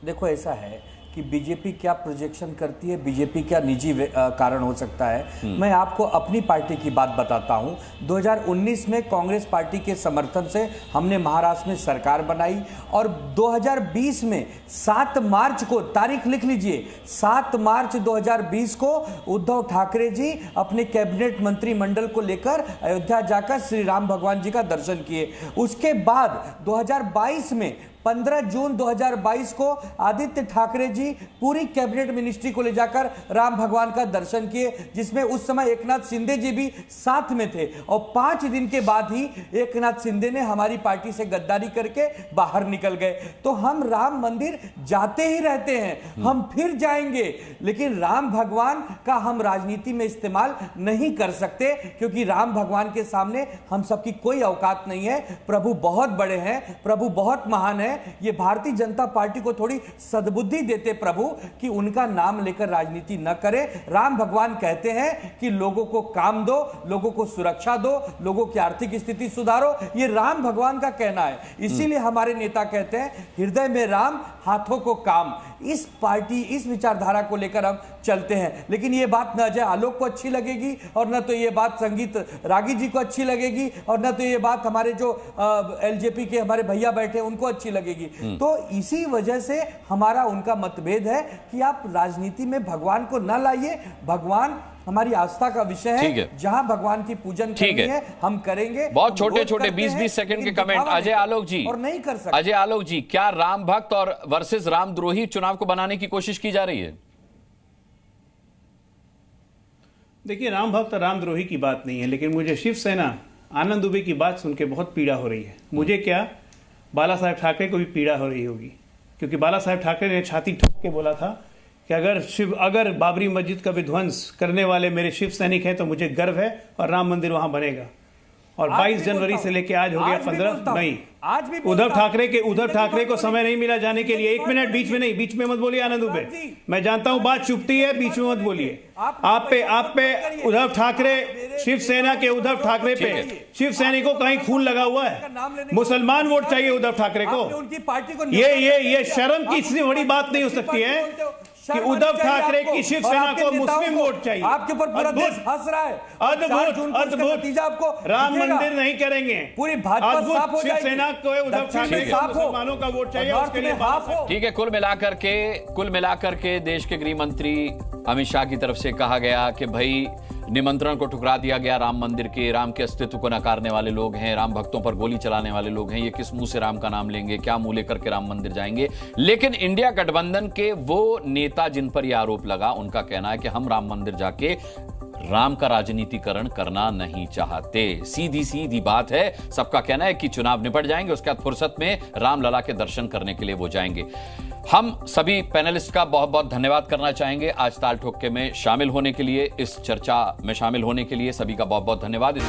देखो ऐसा है कि बीजेपी क्या प्रोजेक्शन करती है, बीजेपी क्या निजी कारण हो सकता है। मैं आपको अपनी पार्टी की बात बताता हूं। 2019 में कांग्रेस पार्टी के समर्थन से हमने महाराष्ट्र में सरकार बनाई और 2020 में 7 मार्च को, तारीख लिख लीजिए, 7 मार्च 2020 को उद्धव ठाकरे जी अपने कैबिनेट मंत्रिमंडल को लेकर अयोध्या जाकर श्री राम भगवान जी का दर्शन किए। उसके बाद 2022 में 15 जून 2022 को आदित्य ठाकरे जी पूरी कैबिनेट मिनिस्ट्री को ले जाकर राम भगवान का दर्शन किए, जिसमें उस समय एकनाथ शिंदे जी भी साथ में थे। और 5 दिन के बाद ही एकनाथ शिंदे ने हमारी पार्टी से गद्दारी करके बाहर निकल गए। तो हम राम मंदिर जाते ही रहते हैं, हम फिर जाएंगे, लेकिन राम भगवान का हम राजनीति में इस्तेमाल नहीं कर सकते, क्योंकि राम भगवान के सामने हम सबकी कोई औकात नहीं है। प्रभु बहुत बड़े हैं, प्रभु बहुत महान है। ये भारतीय जनता पार्टी को थोड़ी सद्बुद्धि देते प्रभु कि उनका नाम लेकर राजनीति न करे। राम भगवान कहते हैं कि लोगों को काम दो, लोगों को सुरक्षा दो, लोगों की आर्थिक स्थिति सुधारो, ये राम भगवान का कहना है। इसीलिए हमारे नेता कहते हैं हृदय में राम, हाथों को काम। इस पार्टी, इस विचारधारा को लेकर हम चलते हैं। लेकिन ये बात न अजय आलोक को अच्छी लगेगी और न तो ये बात संगीत रागी जी को अच्छी लगेगी और न तो ये बात हमारे जो एलजेपी के हमारे भैया बैठे उनको अच्छी लगेगी। तो इसी वजह से हमारा उनका मतभेद है कि आप राजनीति में भगवान को न लाइए। भगवान हमारी आस्था का विषय है, जहां भगवान की पूजन करनी है हम करेंगे। बहुत छोटे-छोटे 20-20 सेकंड के कमेंट अजय आलोक जी, और नहीं कर सकते। अजय आलोक जी, क्या राम भक्त और वर्सेस रामद्रोही चुनाव को बनाने की कोशिश की जा रही है? देखिए, राम भक्त और रामद्रोही की बात नहीं है, लेकिन मुझे शिवसेना आनंद दुबे की बात सुन के बहुत पीड़ा हो रही है। मुझे क्या, बाला साहेब ठाकरे को भी पीड़ा हो रही होगी, क्योंकि बाला साहेब ठाकरे ने छाती ठोक के बोला था कि अगर बाबरी मस्जिद का विध्वंस करने वाले मेरे शिव सैनिक हैं तो मुझे गर्व है और राम मंदिर वहां बनेगा। और 22 जनवरी से लेके आज हो गया 15 मई। आज भी उद्धव ठाकरे को समय नहीं मिला जाने के लिए। 1 मिनट बीच में मत बोलिए आनंद दुबे, मैं जानता हूं बात चुपती है, बीच में मत बोलिए। आप पे उद्धव ठाकरे, शिवसेना के उद्धव ठाकरे पे शिव सैनिकों का ही खून लगा हुआ है। मुसलमान वोट चाहिए उद्धव ठाकरे को। ये शर्म की इतनी बड़ी बात नहीं हो सकती है कि उद्धव ठाकरे की शिवसेना को मुस्लिम वोट चाहिए। आपके ऊपर पूरा देश हंस रहा है। अद्भुत नतीजा आपको राम मंदिर नहीं करेंगे, पूरी भाजपा साफ हो जाएगी। शिवसेना को उद्धव ठाकरे को मुसलमानों का वोट चाहिए, उसके लिए ठीक है। कुल मिलाकर के देश के गृह मंत्री अमित शाह की तरफ से कहा गया कि भाई निमंत्रण को ठुकरा दिया गया राम मंदिर के, राम के अस्तित्व को नकारने वाले लोग हैं, राम भक्तों पर गोली चलाने वाले लोग हैं, ये किस मुंह से राम का नाम लेंगे, क्या मुंह लेकर के राम मंदिर जाएंगे। लेकिन इंडिया गठबंधन के वो नेता जिन पर यह आरोप लगा, उनका कहना है कि हम राम मंदिर जाके राम का राजनीतिकरण करना नहीं चाहते। सीधी बात है। सबका कहना है कि चुनाव निपट जाएंगे, उसके बाद फुर्सत में रामलला के दर्शन करने के लिए वो जाएंगे। हम सभी पैनलिस्ट का बहुत बहुत धन्यवाद करना चाहेंगे आज ताल ठोके में शामिल होने के लिए, इस चर्चा में शामिल होने के लिए सभी का बहुत बहुत धन्यवाद।